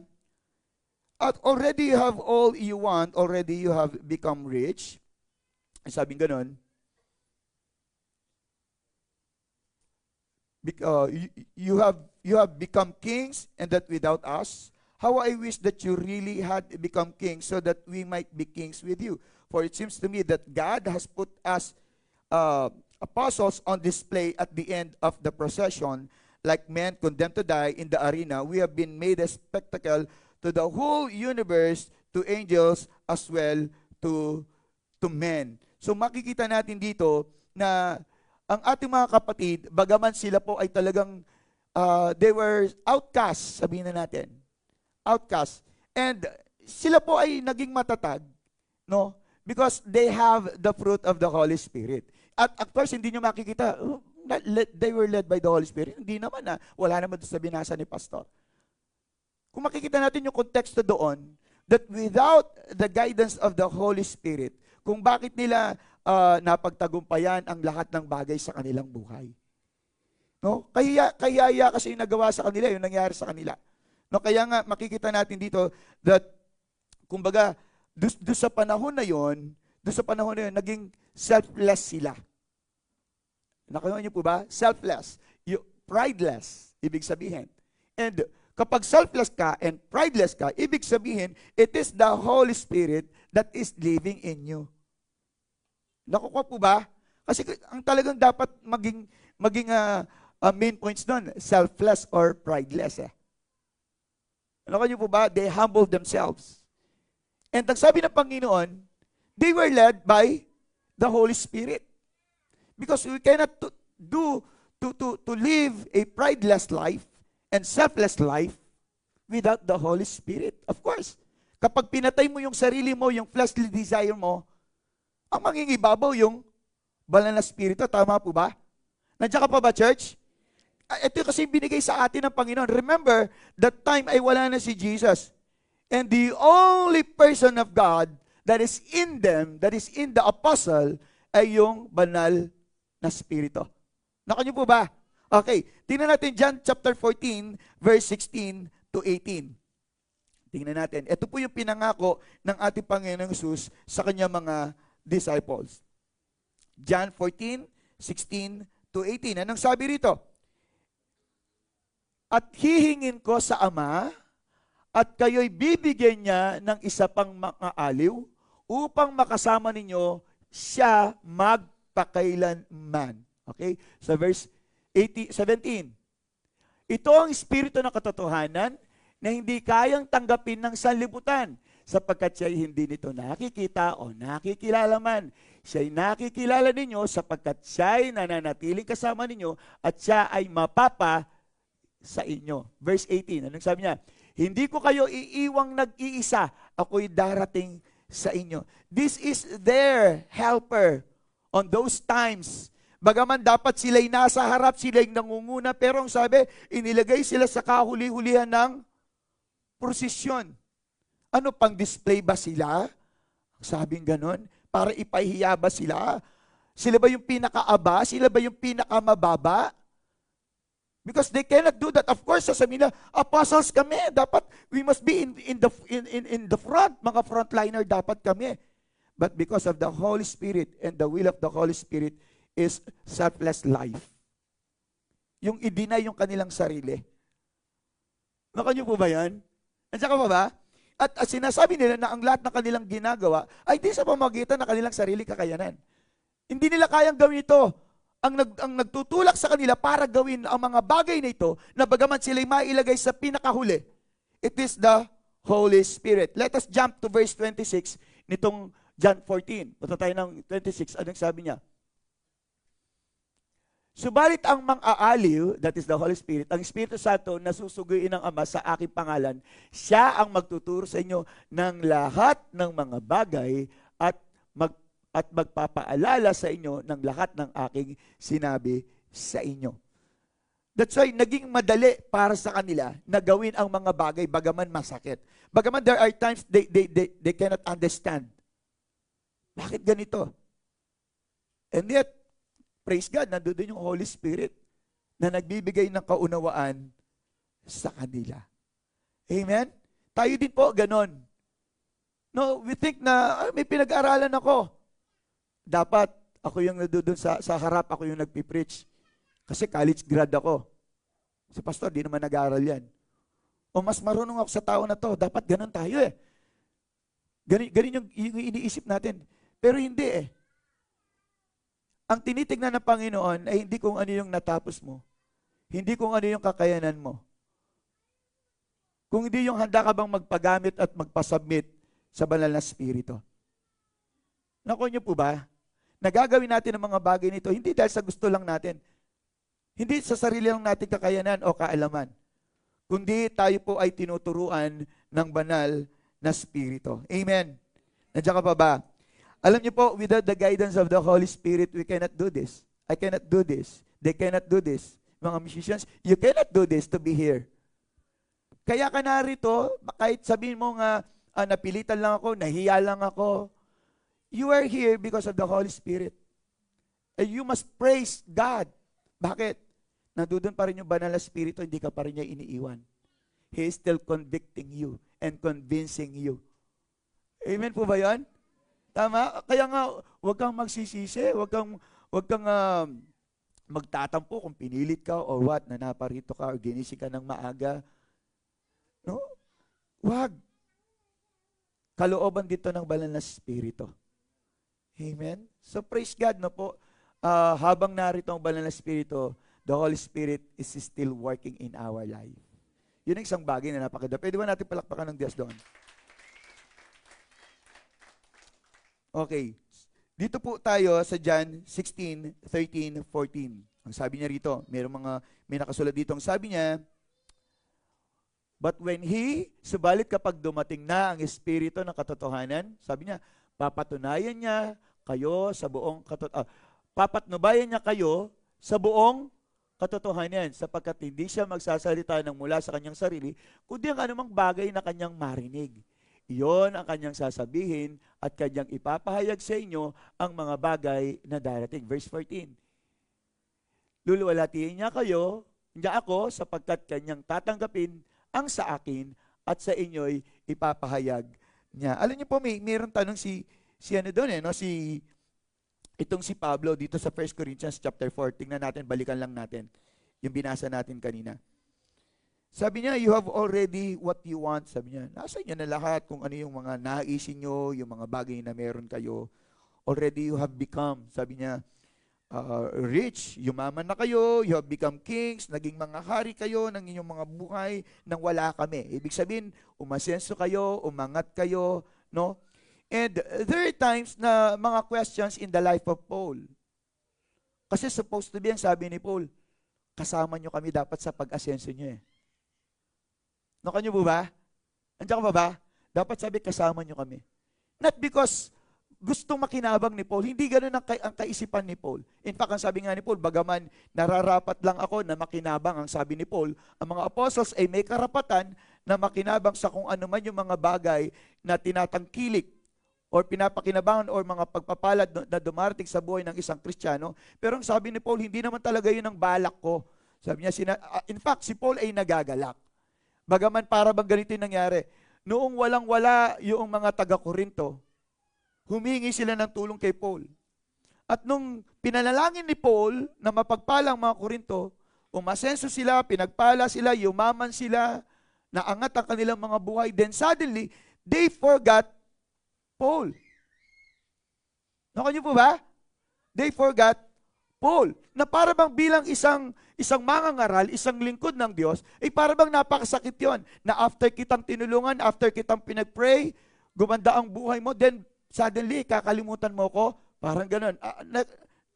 at already you have all you want, already you have become rich. Sabing ganun. You have become kings, and that without us. How I wish that you really had become kings, so that we might be kings with you. For it seems to me that God has put us apostles on display at the end of the procession, like men condemned to die in the arena. We have been made a spectacle to the whole universe, to angels as well, to men. So makikita natin dito na ang ating mga kapatid, bagaman sila po ay talagang they were outcasts, sabihin na natin. Outcasts. And sila po ay naging matatag, no? Because they have the fruit of the Holy Spirit. At of course, hindi nyo makikita, they were led by the Holy Spirit. Hindi naman na, wala naman doon sa binasa ni Pastor. Kung makikita natin yung konteksto doon, that without the guidance of the Holy Spirit, kung bakit nila napagtagumpayan ang lahat ng bagay sa kanilang buhay. No? Kaya kasi yung nagawa sa kanila, yung nangyari sa kanila. No? Kaya nga makikita natin dito that, kumbaga, doon sa panahon na yon, naging selfless sila. Nakuha niyo po ba? Selfless. Prideless, ibig sabihin. And kapag selfless ka and prideless ka, ibig sabihin, it is the Holy Spirit that is living in you. Nakuha po ba? Kasi ang talagang dapat maging main points doon, selfless or prideless. Nakuha niyo po ba? They humbled themselves. And ang sabi ng Panginoon, they were led by the Holy Spirit. Because we cannot to live a prideless life and selfless life without the Holy Spirit. Of course, Kapag pinatay mo yung sarili mo, yung fleshly desire mo, ang mangingibabaw yung banal na spirito. Tama po ba? Nandiyan ka pa ba, church? Ito kasi binigay sa atin ng Panginoon. Remember, that time ay wala na si Jesus. And the only person of God that is in them, that is in the apostle, ay yung banal na spirito. Nakanyo po ba? Okay, tingnan natin John chapter 14, verse 16 to 18. Tingnan natin. Ito po yung pinangako ng ating Panginoong Hesus sa kanyang mga disciples. John 14, 16 to 18. Anong sabi rito? At hihingin ko sa Ama, at kayo'y bibigyan niya ng isa pang makaaliw, upang makasama ninyo siya magpakailanman. Okay? Sa verse 17. Ito ang espiritu ng katotohanan na hindi kayang tanggapin ng sanlibutan, sapagkat siya'y hindi nito nakikita o nakikilala man. Siya'y nakikilala ninyo sapagkat siya'y nananatiling kasama ninyo at siya ay mapapa sa inyo. Verse 18, anong sabi niya? Hindi ko kayo iiwang nag-iisa, ako'y darating sa inyo. This is their helper on those times. Bagaman dapat sila'y nasa harap, sila'y nangunguna, pero ang sabi, inilagay sila sa kahuli-hulihan ng prosesyon. Ano, pang display ba sila? Sabing ganon, para ipahiya ba sila? Sila ba yung pinakaaba? Sila ba yung pinakamababa? Because they cannot do that. Of course, sasabihin na, apostles kami. Dapat, we must be in the front. Mga frontliner dapat kami. But because of the Holy Spirit and the will of the Holy Spirit is selfless life. Yung i-deny yung kanilang sarili. Nakanyo po ba yan? Nandiyan ka pa ba? At sinasabi nila na ang lahat ng kanilang ginagawa ay di sa pamamagitan ng kanilang sarili kakayanan. Hindi nila kayang gawin ito. Ang nagtutulak sa kanila para gawin ang mga bagay na ito, na bagaman sila'y mailagay sa pinakahuli, it is the Holy Spirit. Let us jump to verse 26 nitong John 14. Punta tayo ng 26. Anong sabi niya? Subalit ang mang-aaliw, that is the Holy Spirit, ang Espiritu Santo na susuguin ng Ama sa aking pangalan, siya ang magtuturo sa inyo ng lahat ng mga bagay at magpapaalala sa inyo ng lahat ng aking sinabi sa inyo. That's why naging madali para sa kanila na gawin ang mga bagay bagaman masakit. Bagaman there are times they cannot understand. Bakit ganito? And yet, praise God, nandoon yung Holy Spirit na nagbibigay ng kaunawaan sa kanila. Amen? Tayo din po, ganon. No, we think na may pinag-aralan ako. Dapat ako yung nandoon sa harap, ako yung nagpipreach. Kasi college grad ako. Si pastor, di naman nag-aaral yan. O mas marunong ako sa tao na to, dapat ganun tayo eh. Ganun yung iniisip natin. Pero hindi eh. Ang tinitignan ng Panginoon ay hindi kung ano yung natapos mo. Hindi kung ano yung kakayanan mo. Kung hindi yung handa ka bang magpagamit at magpasubmit sa banal na spirito. Naku niyo po ba? Nagagawin natin ang mga bagay nito, hindi dahil sa gusto lang natin. Hindi sa sarili lang natin kakayanan o kaalaman. Kundi tayo po ay tinuturuan ng banal na spirito. Amen. Nandiyan ka pa ba? Alam niyo po, without the guidance of the Holy Spirit, we cannot do this. I cannot do this. They cannot do this. Mga musicians, you cannot do this to be here. Kaya ka narito, kahit sabihin mo nga, napilitan lang ako, nahiya lang ako, you are here because of the Holy Spirit. And you must praise God. Bakit? Nandoon pa rin yung banal na spirito, hindi ka pa rin niya iniiwan. He is still convicting you and convincing you. Amen po ba yan? Tama? Kaya nga, huwag kang magsisisi, huwag kang magtatampo kung pinilit ka or what, na naparito ka or ginising ka ng maaga. No? Huwag. Kalooban dito ng banal na spirito. Amen? So praise God, no po, habang narito ang banal na spirito, the Holy Spirit is still working in our life. Yun ang isang bagay na napakaganda. Pwede ba natin palakpakan ng Diyos doon? Okay. Dito po tayo sa John 16, 13, 14. Ang sabi niya rito, may nakasulat dito. Ang sabi niya, But when subalit kapag dumating na ang Espiritu ng katotohanan, sabi niya, papatunayan niya kayo sa buong papatnubayan niya kayo sa buong katotohanan, sapagkat hindi siya magsasalita ng mula sa kanyang sarili, kundi ang anumang bagay na kanyang marinig. Iyon ang kanyang sasabihin at kanyang ipapahayag sa inyo ang mga bagay na darating. Verse 14. Luluwalhatiin niya ako, sapagkat kanyang tatanggapin ang sa akin at sa inyo'y ipapahayag niya. Alam niyo po, mayroong tanong si ano doon itong si Pablo dito sa 1 Corinthians chapter 4. Tingnan natin, balikan lang natin yung binasa natin kanina. Sabi niya, you have already what you want. Sabi niya, nasa inyo na lahat kung ano yung mga naisin nyo, yung mga bagay na meron kayo. Already you have become. Sabi niya, rich, yumaman na kayo, you have become kings, naging mga hari kayo ng inyong mga buhay nang wala kami. Ibig sabihin, umasenso kayo, umangat kayo, no? And there are times na mga questions in the life of Paul. Kasi supposed to be ang sabi ni Paul, kasama nyo kami dapat sa pag-asenso nyo eh. No, kanyo po ba? Andiyan ka ba? Dapat sabi, kasama nyo kami. Not because gustong makinabang ni Paul. Hindi ganun ang kaisipan ni Paul. In fact, ang sabi nga ni Paul, bagaman nararapat lang ako na makinabang, ang sabi ni Paul, ang mga apostles ay may karapatan na makinabang sa kung ano man yung mga bagay na tinatangkilik or pinapakinabangan or mga pagpapalad na dumarating sa buhay ng isang Kristiyano. Pero ang sabi ni Paul, hindi naman talaga yun ang balak ko. Sabi niya, in fact, si Paul ay nagagalak. Bagaman para bang ganito yung nangyari. Noong walang-wala yung mga taga-Korinto, humingi sila ng tulong kay Paul. At nung pinanalangin ni Paul na mapagpalang mga Korinto, umasenso sila, pinagpala sila, yumaman sila, naangat ang kanilang mga buhay. Then suddenly, they forgot Paul. Nakanyo po ba? They forgot Paul. Na para bang bilang isang mangangaral, isang lingkod ng Diyos, ay para bang napakasakit yon na after kitang tinulungan, after kitang pinag-pray, gumanda ang buhay mo, then suddenly, kakalimutan mo ko, parang ganun.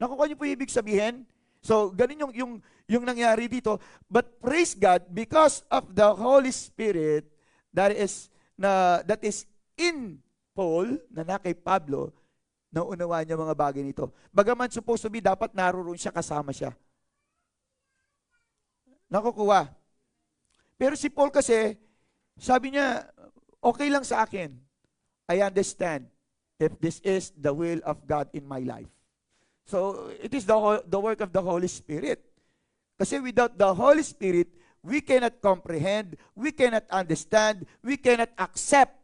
Nakukuha niyo po ibig sabihin? So, ganun yung nangyari dito. But praise God, because of the Holy Spirit that is in Paul, na kay Pablo, nauunawaan niya mga bagay nito. Bagaman supposed to be, dapat naroon siya, kasama siya. Nakukuha. Pero si Paul kasi, sabi niya, okay lang sa akin. I understand if this is the will of God in my life. So, it is the work of the Holy Spirit. Kasi without the Holy Spirit, we cannot comprehend, we cannot understand, we cannot accept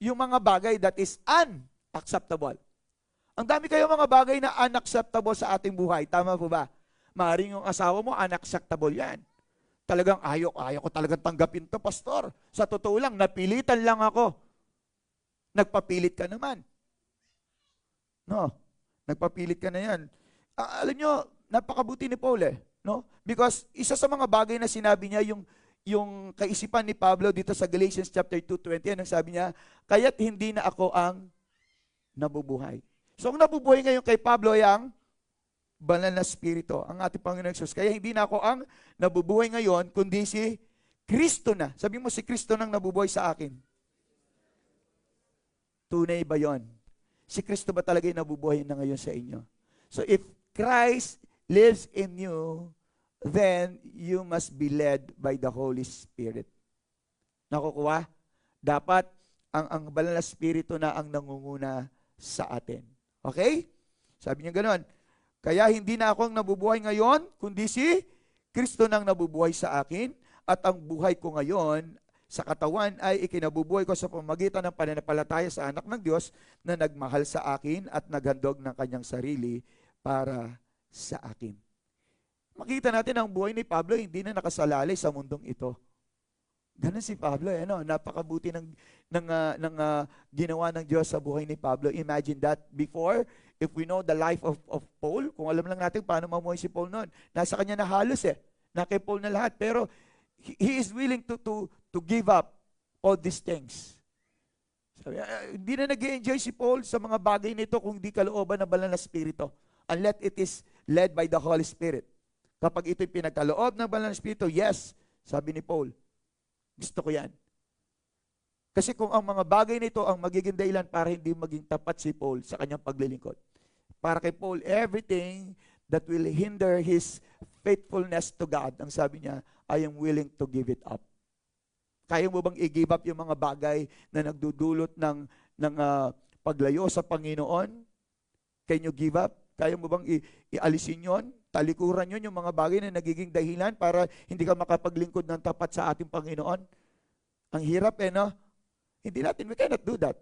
yung mga bagay that is unacceptable. Ang dami kayo mga bagay na unacceptable sa ating buhay. Tama po ba? Maaaring yung asawa mo, unacceptable yan. Talagang ayaw ko talagang tanggapin to, pastor. Sa totoo lang, napilitan lang ako. Nagpapilit ka naman. No, nagpapilit ka na yan. Alam nyo, napakabuti ni Paul no? Because isa sa mga bagay na sinabi niya, yung kaisipan ni Pablo dito sa Galatians chapter 2:20, ang sabi niya, kaya't hindi na ako ang nabubuhay. So ang nabubuhay ngayon kay Pablo ay ang banal na spirito, ang ating Panginoon Jesus. Kaya hindi na ako ang nabubuhay ngayon, kundi si Kristo na. Sabi mo, si Kristo nang nabubuhay sa akin. Tunay ba yon? Si Kristo ba talaga yung nabubuhay na ngayon sa inyo? So if Christ lives in you, then you must be led by the Holy Spirit. Nakukuha? Dapat ang banal na spirito na ang nangunguna sa atin. Okay? Sabi niya ganoon. Kaya hindi na ako ang nabubuhay ngayon, kundi si Kristo nang nabubuhay sa akin, at ang buhay ko ngayon sa katawan ay ikinabubuhay ko sa pamamagitan ng pananampalataya sa anak ng Diyos na nagmahal sa akin at naghandog ng kanyang sarili para sa akin. Makita natin ang buhay ni Pablo, hindi na nakasalalay sa mundong ito. Ganun si Pablo, napakabuti ng ginawa ng Diyos sa buhay ni Pablo. Imagine that before, if we know the life of Paul, kung alam lang natin paano mamuhay si Paul noon, nasa kanya na halos na kay Paul na lahat, pero he is willing to give up all these things. Sabi, hindi na nag-enjoy si Paul sa mga bagay nito kung di kalooban ng banal na spirito, unless it is led by the Holy Spirit. Kapag ito'y pinagkaloob ng banal na spirito, yes, sabi ni Paul, Gusto ko yan. Kasi kung ang mga bagay nito ang magiging dahilan para hindi maging tapat si Paul sa kanyang paglilingkod. Para kay Paul, everything that will hinder his faithfulness to God, ang sabi niya, I am willing to give it up. Kaya mo bang i-give up yung mga bagay na nagdudulot ng paglayo sa Panginoon? Can you give up? Kaya mo bang ialisin yon? Talikuran yon yung mga bagay na nagiging dahilan para hindi ka makapaglingkod ng tapat sa ating Panginoon? Ang hirap no? Hindi natin, we cannot do that.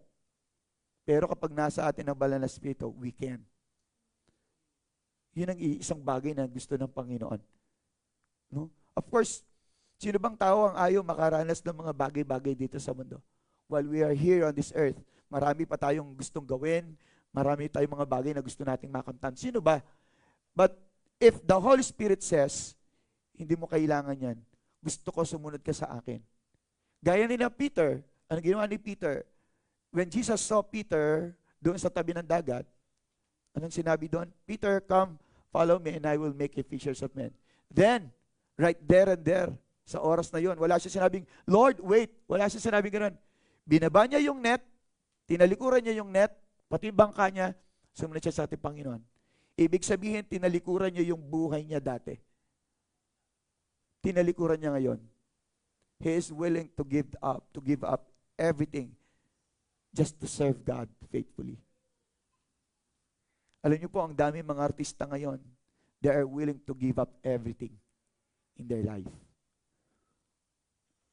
Pero kapag nasa atin ang banal na Espiritu, we can. Yun ang isang bagay na gusto ng Panginoon. No? Of course, sino bang tao ang ayaw makaranas ng mga bagay-bagay dito sa mundo? While we are here on this earth, marami pa tayong gustong gawin, marami tayong mga bagay na gusto nating makamtan. Sino ba? But if the Holy Spirit says, hindi mo kailangan yan, gusto ko sumunod ka sa akin. Gaya ni na Peter, ano ginawa ni Peter? When Jesus saw Peter doon sa tabi ng dagat, anong sinabi doon? Peter, come, follow me and I will make you fishers of men. Then, right there and there, sa oras na yon, wala siya sinabing, Lord, wait. Wala siya sinabing gano'n. Binaba niya yung net, tinalikuran niya yung net, pati yung bangka niya, sumunod siya sa ating Panginoon. Ibig sabihin, tinalikuran niya yung buhay niya dati. Tinalikuran niya ngayon. He is willing to give up everything just to serve God faithfully. Alam niyo po, ang dami mga artista ngayon, they are willing to give up everything in their life.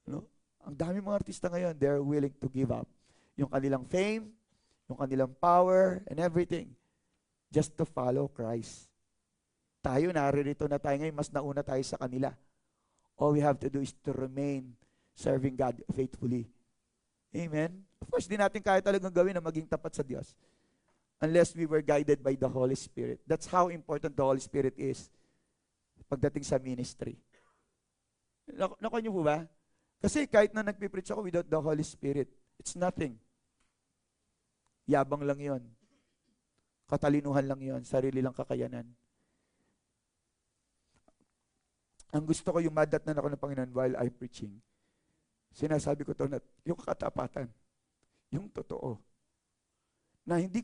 No? Ang dami mga artista ngayon, they are willing to give up yung kanilang fame, yung kanilang power, and everything, just to follow Christ. Tayo, naririto na tayo ngayon, mas nauna tayo sa kanila. All we have to do is to remain serving God faithfully. Amen? Of course, di natin kaya talagang gawin na maging tapat sa Diyos unless we were guided by the Holy Spirit. That's how important the Holy Spirit is pagdating sa ministry. Nakuha niyo po ba? Kasi kahit na nagpipreach ako without the Holy Spirit, it's nothing. Yabang lang yon. Katalinuhan lang yon. Sarili lang kakayanan. Ang gusto ko yung madatnan ako ng Panginoon while I'm preaching. Sinasabi ko to na yung katapatan, yung totoo. Na hindi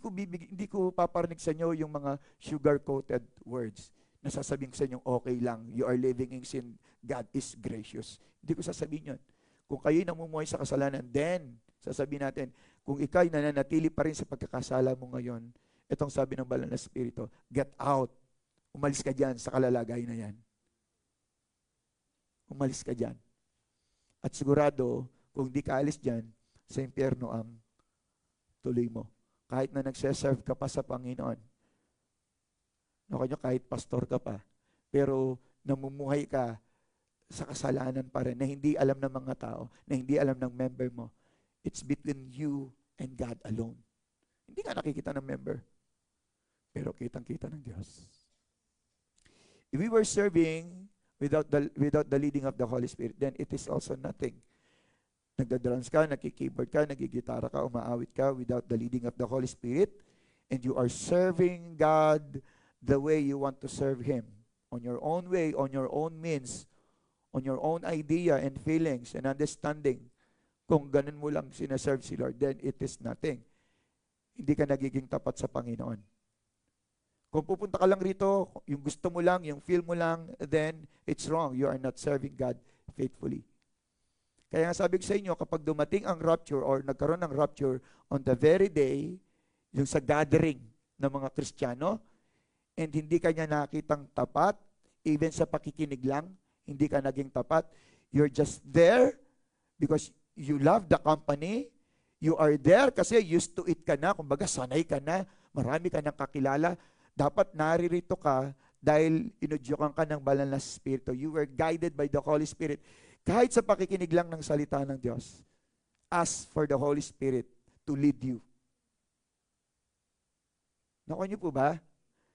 ko paparinig sa inyo yung mga sugar-coated words na sasabihin ko sa inyo, okay lang, you are living in sin, God is gracious. Hindi ko sasabihin yun. Kung kayo'y namumuhay sa kasalanan, then, sasabihin natin, kung ikaw'y nananatili pa rin sa pagkakasala mo ngayon, itong sabi ng Banal na Espiritu, get out. Umalis ka dyan sa kalalagay na yan. Umalis ka dyan. At sigurado, kung di ka alis dyan, sa impyerno ang tuloy mo. Kahit na nagseserve ka pa sa Panginoon, kahit pastor ka pa, pero namumuhay ka sa kasalanan pa rin, na hindi alam ng mga tao, na hindi alam ng member mo. It's between you and God alone. Hindi ka nakikita ng member, pero kitang-kita ng Diyos. If we were serving without the leading of the Holy Spirit, then it is also nothing. Nagda-drums ka, nagki-keyboard ka, nagigitara ka, umaawit ka without the leading of the Holy Spirit, and you are serving God the way you want to serve Him, on your own way, on your own means, on your own idea and feelings and understanding. Kung ganun mo lang sinaserve si Lord, then it is nothing. Hindi ka nagiging tapat sa Panginoon. Kung pupunta ka lang rito, yung gusto mo lang, yung feel mo lang, then it's wrong. You are not serving God faithfully. Kaya nga sabi ko sa inyo, kapag dumating ang rapture or nagkaroon ng rapture on the very day, yung sa gathering ng mga Kristiyano, and hindi ka niya nakitang tapat, even sa pakikinig lang, hindi ka naging tapat, you're just there because you love the company, you are there kasi used to it ka na, kumbaga sanay ka na, marami ka nang kakilala, dapat naririto ka dahil inudyukan ka ng Banal na Espiritu. You were guided by the Holy Spirit. Kahit sa pakikinig lang ng salita ng Diyos, ask for the Holy Spirit to lead you. Nakuha niyo po ba?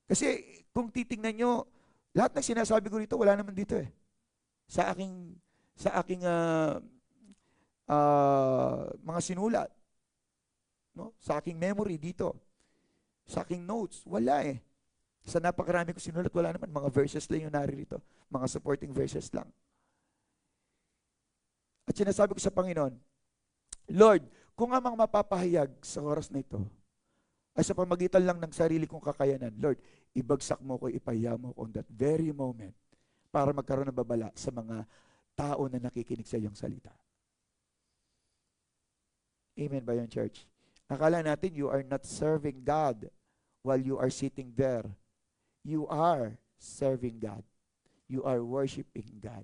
Kasi kung titingnan nyo, lahat ng sinasabi ko dito, wala naman dito eh. Sa aking mga sinulat, no? Sa aking memory dito, sa aking notes, wala eh. Sa napakarami ko sinulat, wala naman. Mga verses lang yung naririto. Mga supporting verses lang. At sinasabi ko sa Panginoon, Lord, kung amang mapapahayag sa oras na ito, ay sa pamagitan lang ng sarili kong kakayanan, Lord, ibagsak mo ko, ipahiya mo ko on that very moment para magkaroon ng babala sa mga tao na nakikinig sa iyong salita. Amen ba yun, church? Akala natin you are not serving God while you are sitting there. You are serving God. You are worshiping God.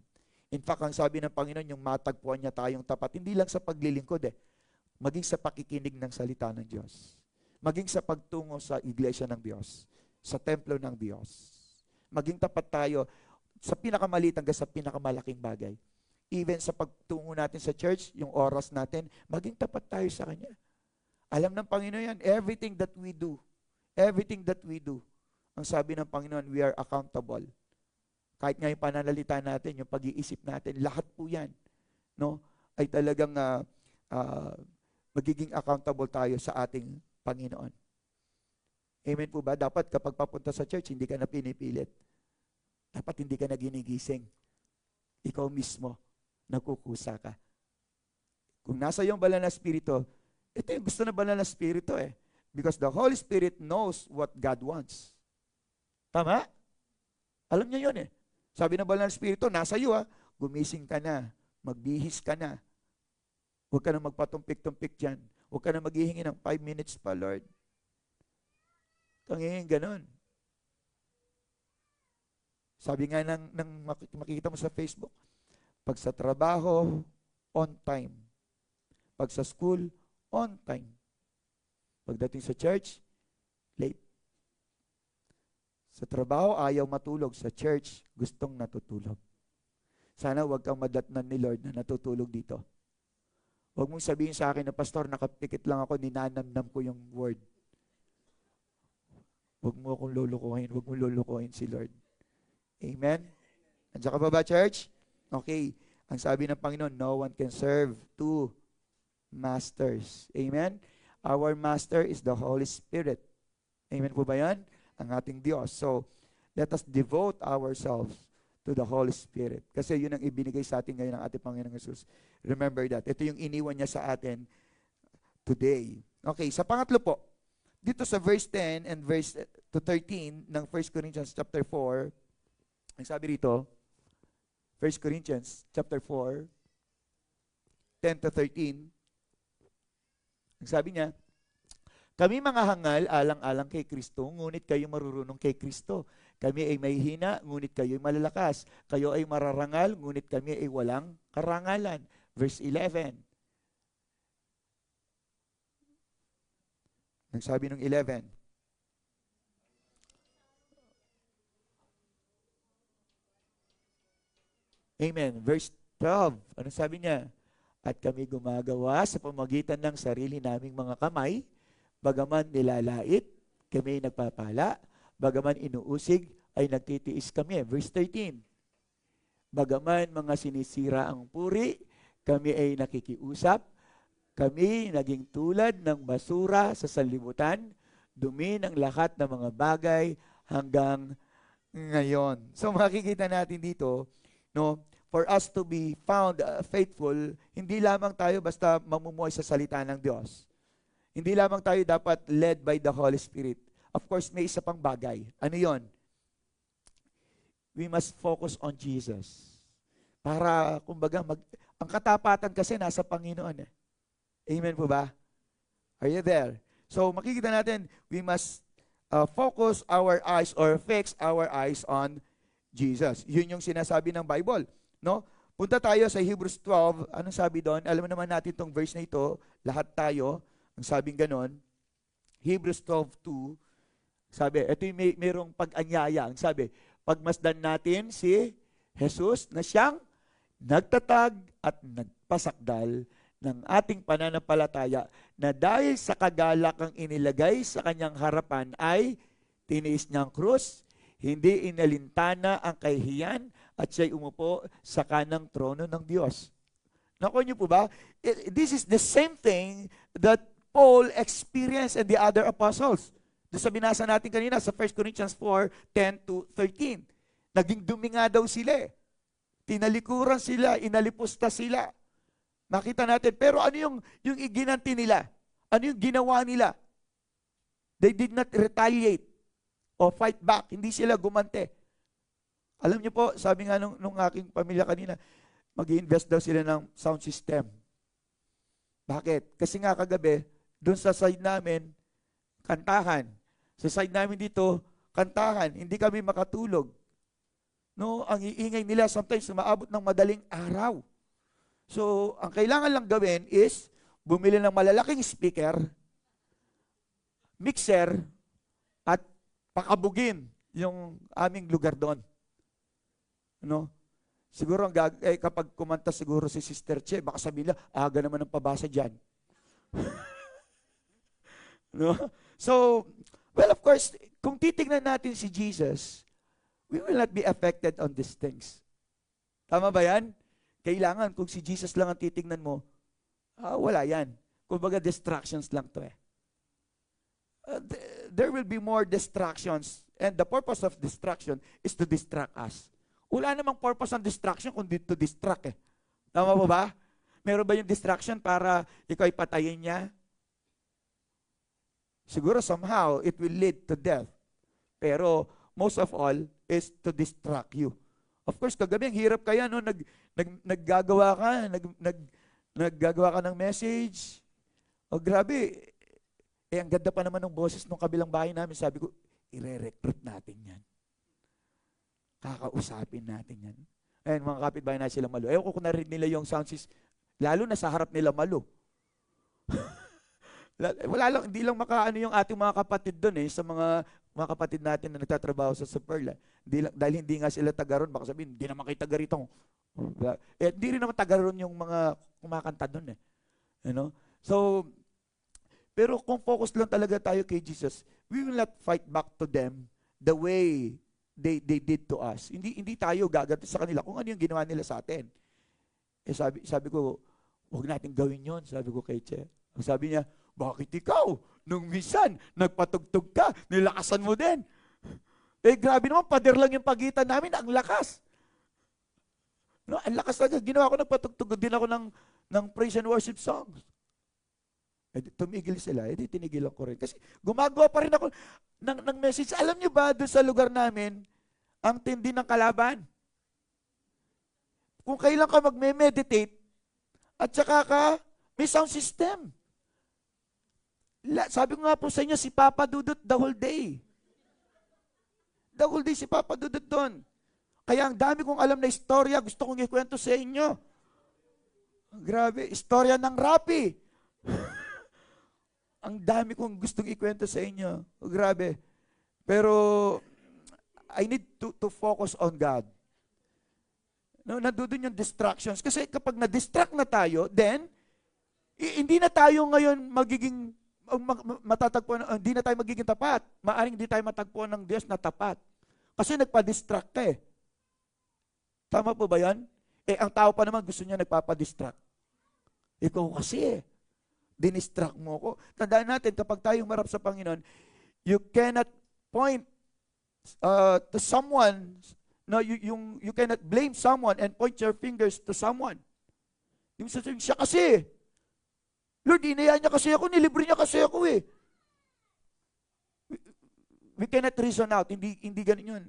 In fact, ang sabi ng Panginoon, yung matagpuan niya tayong tapat, hindi lang sa paglilingkod maging sa pakikinig ng salita ng Diyos. Maging sa pagtungo sa iglesia ng Diyos, sa templo ng Diyos. Maging tapat tayo sa pinakamaliit hanggang sa pinakamalaking bagay. Even sa pagtungo natin sa church, yung oras natin, maging tapat tayo sa Kanya. Alam ng Panginoon yan, everything that we do, ang sabi ng Panginoon, we are accountable. Kahit nga yung pananalita natin, yung pag-iisip natin, lahat po yan, no, ay talagang magiging accountable tayo sa ating Panginoon. Amen po ba? Dapat kapag papunta sa church, hindi ka na pinipilit. Dapat hindi ka na ginigising. Ikaw mismo, nagkukusa ka. Kung nasa iyong banal na Espiritu, ito yung gusto na banal na Espiritu Because the Holy Spirit knows what God wants. Tama? Alam niya yun Sabi ng banal na Espiritu, nasa iyo gumising ka na, magbihis ka na. Huwag ka na magpatumpik-tumpik dyan. Huwag ka na maghihingi ng 5 minutes pa, Lord. Tangingin ganon. Sabi nga ng makikita mo sa Facebook, pag sa trabaho, on time. Pag sa school, on time. Pagdating sa church, late. Sa trabaho, ayaw matulog. Sa church, gustong natutulog. Sana huwag kang madatnan ni Lord na natutulog dito. Huwag mong sabihin sa akin na, Pastor, nakapikit lang ako, ninanamnam ko yung word. Huwag mo akong lulukuhin. Huwag mo lulukuhin si Lord. Amen? Nandiyan ka pa ba, church? Okay. Ang sabi ng Panginoon, no one can serve two masters. Amen? Our master is the Holy Spirit. Amen po ba yan? Ang ating Diyos. So, let us devote ourselves to the Holy Spirit. Kasi yun ang ibinigay sa atin ngayon ng ating Panginoong Jesus. Remember that. Ito yung iniwan niya sa atin today. Okay, sa pangatlo po, dito sa verse 10 and verse to 13 ng 1 Corinthians chapter 4, ang sabi rito, 1 Corinthians chapter 4, 10 to 13, ang sabi niya, kami mga hangal, alang-alang kay Kristo, ngunit kayo marurunong kay Kristo. Kami ay may hina, ngunit kayo ay malalakas. Kayo ay mararangal, ngunit kami ay walang karangalan. Verse 11. Nagsabi ng 11. Amen. Verse 12. Ano sabi niya? At kami gumagawa sa pamagitan ng sarili naming mga kamay, bagaman nilalait, kami ay nagpapala, bagaman inuusig, ay nagtitiis kami. Verse 13. Bagaman mga sinisira ang puri, kami ay nakikiusap, kami naging tulad ng basura sa sanlibutan, dumi ng lahat ng mga bagay hanggang ngayon. So makikita natin dito, no, for us to be found faithful, hindi lamang tayo basta mamumuhay sa salita ng Diyos. Hindi lamang tayo dapat led by the Holy Spirit. Of course, may isa pang bagay. Ano yon? We must focus on Jesus. Para, kumbaga, ang katapatan kasi nasa Panginoon Amen po ba? Are you there? So, makikita natin, we must focus our eyes or fix our eyes on Jesus. Yun yung sinasabi ng Bible. No? Punta tayo sa Hebrews 12. Anong sabi doon? Alam naman natin itong verse na ito. Lahat tayo. Ang sabing ganon, Hebrews 12:2, sabi, ito yung mayroong pag-anyaya. Ang sabi, pagmasdan natin si Jesus na siyang nagtatag at nagpasakdal ng ating pananampalataya na dahil sa kagalakang inilagay sa kanyang harapan ay tiniis niyang krus, hindi inalintana ang kahihiyan at siya'y umupo sa kanang trono ng Diyos. Nakuha niyo po ba? This is the same thing that Paul experienced and the other apostles. Doon sa binasa natin kanina sa 1 Corinthians 4, 10 to 13. Naging dumi nga daw sila Tinalikuran sila, inalipusta sila. Nakita natin. Pero ano yung iginanti nila? Ano yung ginawa nila? They did not retaliate o fight back. Hindi sila gumante. Alam niyo po, sabi nga nung aking pamilya kanina, mag-i-invest daw sila ng sound system. Bakit? Kasi nga kagabi, doon sa side namin, kantahan. Sa side namin dito, kantahan. Hindi kami makatulog. No, ang iingay nila sometimes umaabot ng madaling araw. So, ang kailangan lang gawin is bumili ng malalaking speaker, mixer, at pakabugin yung aming lugar doon. No? Siguro kapag kumanta siguro si Sister Che, baka sabihin nila, aga naman ang pabasa dyan. No? So, well, of course, kung titignan natin si Jesus, we will not be affected on these things. Tama ba yan? Kailangan, kung si Jesus lang ang titignan mo, wala yan. Kumbaga, distractions lang to eh. There will be more distractions. And the purpose of distraction is to distract us. Wala namang purpose ng distraction kundi to distract eh. Tama po ba? Meron ba yung distraction para ikaw ay patayin niya? Siguro somehow, it will lead to death. Pero, most of all, is to distract you. Of course, kagabi, ang hirap kaya, no? Naggagawa ka ng message. O grabe, ang ganda pa naman ng boses ng kabilang bahay namin. Sabi ko, ire-recruit natin yan. Kakausapin natin yan. Ayun, mga kapitbahay na sila malo. Ewan ko kung narinig nila yung sound system. Lalo na sa harap nila malo. Wala lang, hindi lang makaano yung ating mga kapatid doon eh, sa mga kapatid natin na nagtatrabaho sa Superla. Dahil hindi nga sila taga ron, baka sabihin, hindi naman kayo taga rito. Hindi rin naman taga ron yung mga kumakanta doon eh. You know? So, pero kung focus lang talaga tayo kay Jesus, we will not fight back to them the way they did to us. Hindi tayo gaganti sa kanila kung ano yung ginawa nila sa atin. Eh sabi ko, huwag natin gawin yon, sabi ko kay Che. Sabi niya, bakit ikaw? Nung minsan, nagpatugtog ka, nilakasan mo din. Eh, grabe naman, pader lang yung pagitan namin, ang lakas. No, ang lakas talaga. Ginawa ko, nagpatugtog din ako ng praise and worship songs. Eh, tumigil sila, eh, tinigilan ko rin. Kasi gumagawa pa rin ako ng message. Alam niyo ba, doon sa lugar namin, ang tindi ng kalaban. Kung kailan ka magme-meditate, at saka ka, may sound system. Sabi ko nga po sa inyo, si Papa Dudut the whole day. The whole day si Papa Dudut doon. Kaya ang dami kong alam na istorya, gusto kong ikwento sa inyo. Grabe, istorya ng Rapi. Ang dami kong gustong ikwento sa inyo. Grabe. Pero, I need to focus on God. No, nandun yung distractions. Kasi kapag na-distract na tayo, then, hindi na tayo ngayon magiging matatagpuan, hindi na tayo magiging tapat. Maaring hindi tayo matagpuan ng Diyos na tapat. Kasi nagpa-distract ka eh. Tama po ba yan? Eh, ang tao pa naman gusto niya nagpapa-distract. Ikaw kasi eh. Dinistract mo ko. Tandaan natin, kapag tayo marap sa Panginoon, you cannot point to someone, no, you cannot blame someone and point your fingers to someone. Yung sasabihin, siya kasi Lord, inayaan niya kasi ako, nilibre niya kasi ako eh. We cannot reason out. Hindi ganun yun.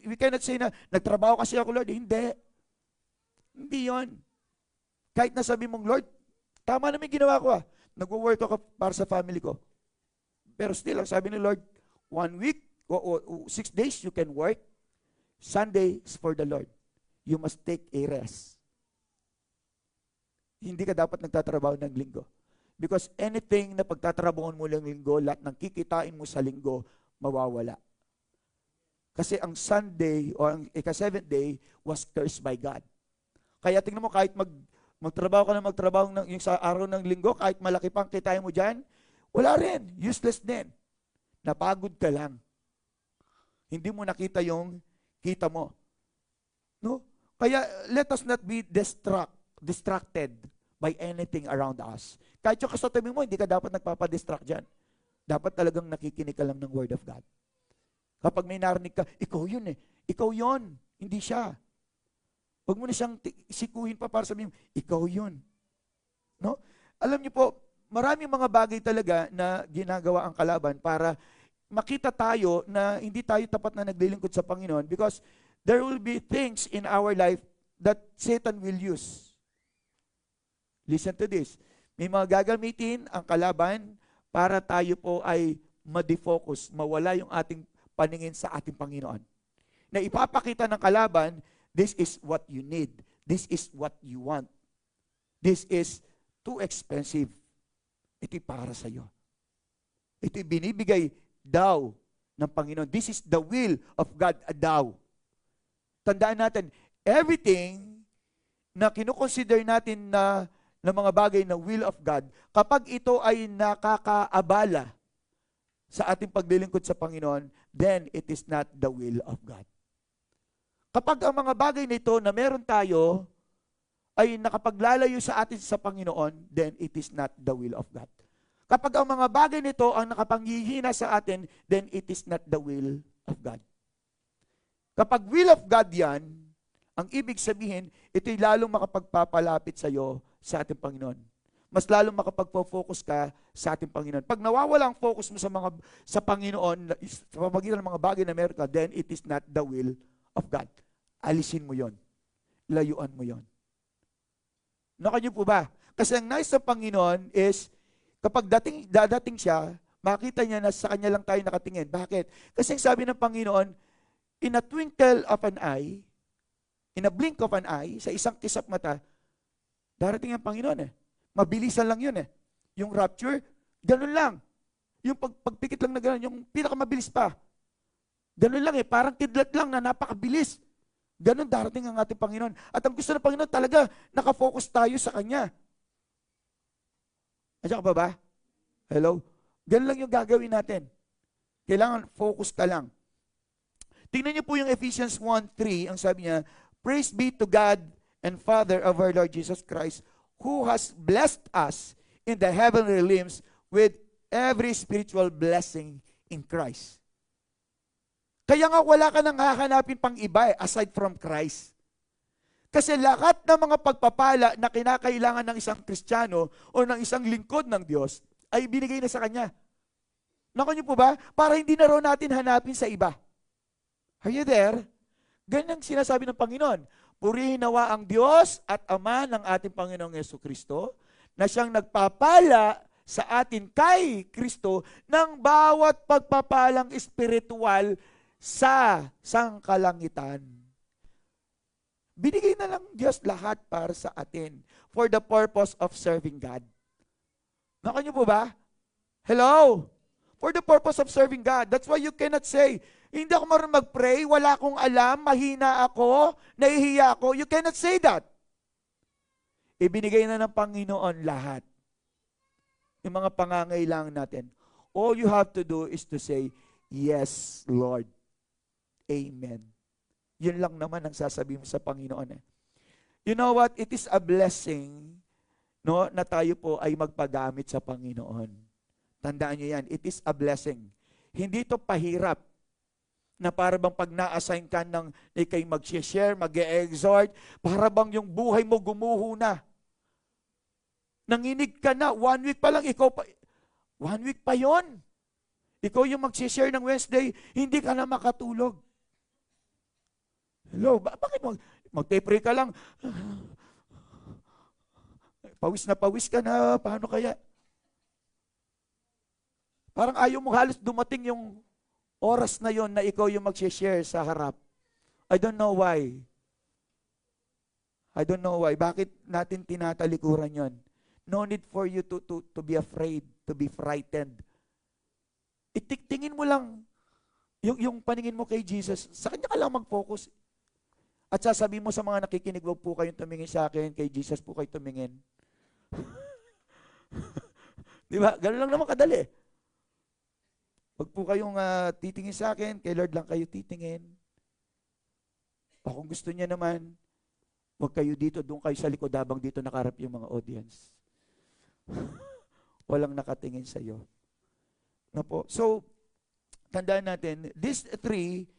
We cannot say na, nagtrabaho kasi ako, Lord. Hindi. Hindi yun. Kahit nasabi mong, Lord, tama naman ginawa ko ah. Nag-work ako para sa family ko. Pero still, ang sabi ni Lord, 1 week, o 6 days you can work. Sunday is for the Lord. You must take a rest. Hindi ka dapat nagtatrabaho ng linggo. Because anything na pagtatrabahoan mo lang linggo, lahat ng kikitain mo sa linggo, mawawala. Kasi ang Sunday o ang ika-7th day was cursed by God. Kaya tingnan mo, kahit magtrabaho ka na magtrabaho yung sa araw ng linggo, kahit malaki pang kitain mo dyan, wala rin. Useless din. Napagod ka lang. Hindi mo nakita yung kita mo. No? Kaya let us not be distracted by anything around us. Kahit yung kasatabi mo, hindi ka dapat nagpapadistract dyan. Dapat talagang nakikinig ka lang ng Word of God. Kapag may narinig ka, ikaw yun eh. Ikaw yun. Hindi siya. Huwag mo na siyang sikuhin pa para sabihin, ikaw yun. No? Alam niyo po, maraming mga bagay talaga na ginagawa ang kalaban para makita tayo na hindi tayo tapat na naglilingkod sa Panginoon, because there will be things in our life that Satan will use. Listen to this. May mga gagamitin ang kalaban para tayo po ay ma-defocus, mawala yung ating paningin sa ating Panginoon. Na ipapakita ng kalaban, this is what you need. This is what you want. This is too expensive. Ito'y para sa iyo. Ito'y binibigay daw ng Panginoon. This is the will of God daw. Tandaan natin, everything na kinukonsider natin na mga bagay na will of God, kapag ito ay nakakaabala sa ating paglilingkod sa Panginoon, then it is not the will of God. Kapag ang mga bagay nito na meron tayo ay nakapaglalayo sa atin sa Panginoon, then it is not the will of God. Kapag ang mga bagay nito ang nakapanghihina sa atin, then it is not the will of God. Kapag will of God yan, ang ibig sabihin, ito'y lalong makapagpapalapit sa iyo sa ating Panginoon. Mas lalong makapagpo-focus ka sa ating Panginoon. Pag nawawala ang focus mo sa Panginoon, sa pamagitan ng mga bagay na meron ka, then it is not the will of God. Alisin mo yon. Layuan mo yon. Nakanyo po ba? Kasi ang nais ng Panginoon is, kapag dadating siya, makita niya na sa Kanya lang tayo nakatingin. Bakit? Kasi ang sabi ng Panginoon, in a twinkle of an eye, in a blink of an eye, sa isang kisap mata, darating ang Panginoon eh. Mabilisan lang yun eh. Yung rapture, ganun lang. Yung pagpikit lang na ganun, yung pinakamabilis pa. Ganun lang eh, parang kidlat lang na napakabilis. Ganun darating ang ating Panginoon. At ang gusto ng Panginoon talaga, nakafocus tayo sa Kanya. Andiyan ka ba? Hello? Ganun lang yung gagawin natin. Kailangan focus ka lang. Tingnan niyo po yung Ephesians 1:3, ang sabi niya, praise be to God and Father of our Lord Jesus Christ, who has blessed us in the heavenly realms with every spiritual blessing in Christ. Kaya nga wala ka nang hahanapin pang iba aside from Christ. Kasi lahat ng mga pagpapala na kinakailangan ng isang Kristiyano o ng isang lingkod ng Diyos ay binigay na sa Kanya. Naku niyo po ba? Para hindi na raw natin hanapin sa iba. Are you there? Ganyan ang sinasabi ng Panginoon. Purihin nawa ang Diyos at Ama ng ating Panginoong Jesucristo na siyang nagpapala sa atin kay Kristo ng bawat pagpapalang espiritual sa sangkalangitan. Binigay na lang Diyos lahat para sa atin for the purpose of serving God. Naku niyo po ba? Hello? For the purpose of serving God. That's why you cannot say, hindi ako marunong mag-pray, wala akong alam, mahina ako, nahihiya ako. You cannot say that. Ibinigay na ng Panginoon lahat. Yung mga pangangailangan natin. All you have to do is to say, yes, Lord. Amen. Yun lang naman ang sasabihin mo sa Panginoon eh. You know what? It is a blessing, no, na tayo po ay magpagamit sa Panginoon. Tandaan niyo yan. It is a blessing. Hindi ito pahirap na para bang pag na-assign ka ng ikay mag-share, mag-exhort, para bang yung buhay mo gumuho na. Nanginig ka na, 1 week pa lang, ikaw pa, 1 week pa yon. Ikaw yung mag-share ng Wednesday, hindi ka na makatulog. Hello, bakit mag-pray ka lang? Pawis ka na, paano kaya? Parang ayaw mo halos dumating yung oras na yon na ikaw yung mag-share sa harap. I don't know why. I don't know why. Bakit natin tinatalikuran yon? No need for you to be afraid, to be frightened. Tingin mo lang yung paningin mo kay Jesus. Sa Kanya ka lang mag-focus. At sasabihin mo sa mga nakikinig, wag po kayong tumingin sa akin, kay Jesus po kayo tumingin. Di ba? Ganun lang naman kadali. Wag po kayong titingin sa akin, kay Lord lang kayo titingin. O kung gusto niya naman, wag kayo dito, doon kayo sa likod habang dito nakarap yung mga audience. Walang nakatingin sa iyo. No po? So, tandaan natin, these three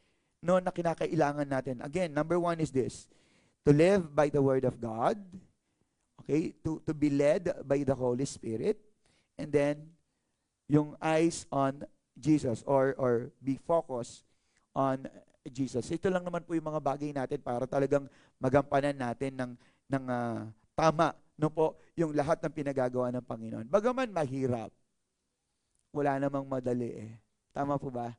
no, na kinakailangan natin. Again, number 1 is this, to live by the Word of God. Okay? To be led by the Holy Spirit. And then, yung eyes on Jesus or be focused on Jesus. Ito lang naman po yung mga bagay natin para talagang magampanan natin ng tama, no po, yung lahat ng pinagagawa ng Panginoon. Bagaman mahirap, wala namang madali eh. Tama po ba?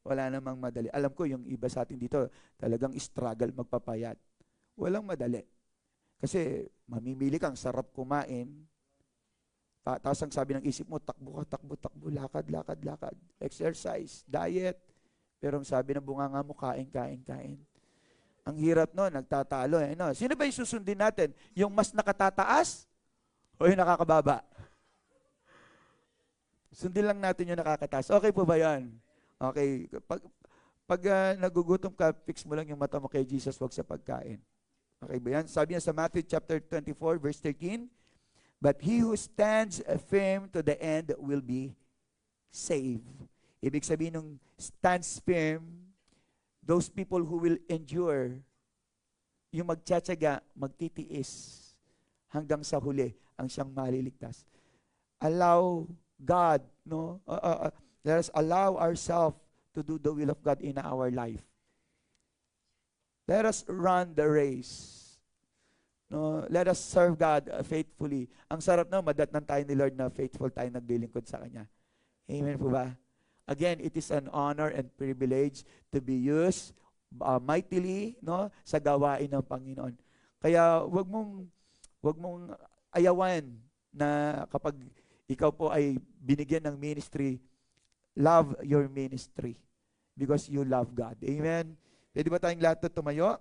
Wala namang madali. Alam ko yung iba sa atin dito, talagang struggle magpapayat. Walang madali. Kasi mamimili kang sarap kumain, tapos ang sabi ng isip mo, takbo ka, takbo, takbo, lakad, lakad, lakad, exercise, diet. Pero ang sabi ng bunganga mo, kain, kain, kain. Ang hirap no, nagtatalo. Eh, no? Sino ba yung susundin natin? Yung mas nakatataas o yung nakakababa? Sundin lang natin yung nakakataas. Okay po ba yan? Okay. Pag nagugutom ka, fix mo lang yung mata mo kay Jesus, wag sa pagkain. Okay ba yan? Sabi niya sa Matthew chapter 24, verse 13, but he who stands firm to the end will be saved. Ibig sabihin nung stands firm, those people who will endure, yung magtsatsaga, magtitiis, hanggang sa huli, ang siyang maliligtas. Allow God, no? Let us allow ourselves to do the will of God in our life. Let us run the race. No, let us serve God faithfully. Ang sarap na madatnan tayo ni Lord na faithful tayo naglilingkod sa Kanya. Amen po ba? Again, it is an honor and privilege to be used mightily, no, sa gawain ng Panginoon. Kaya wag mong ayawan na kapag ikaw po ay binigyan ng ministry, love your ministry because you love God. Amen. Pwede ba tayong lahat tumayo?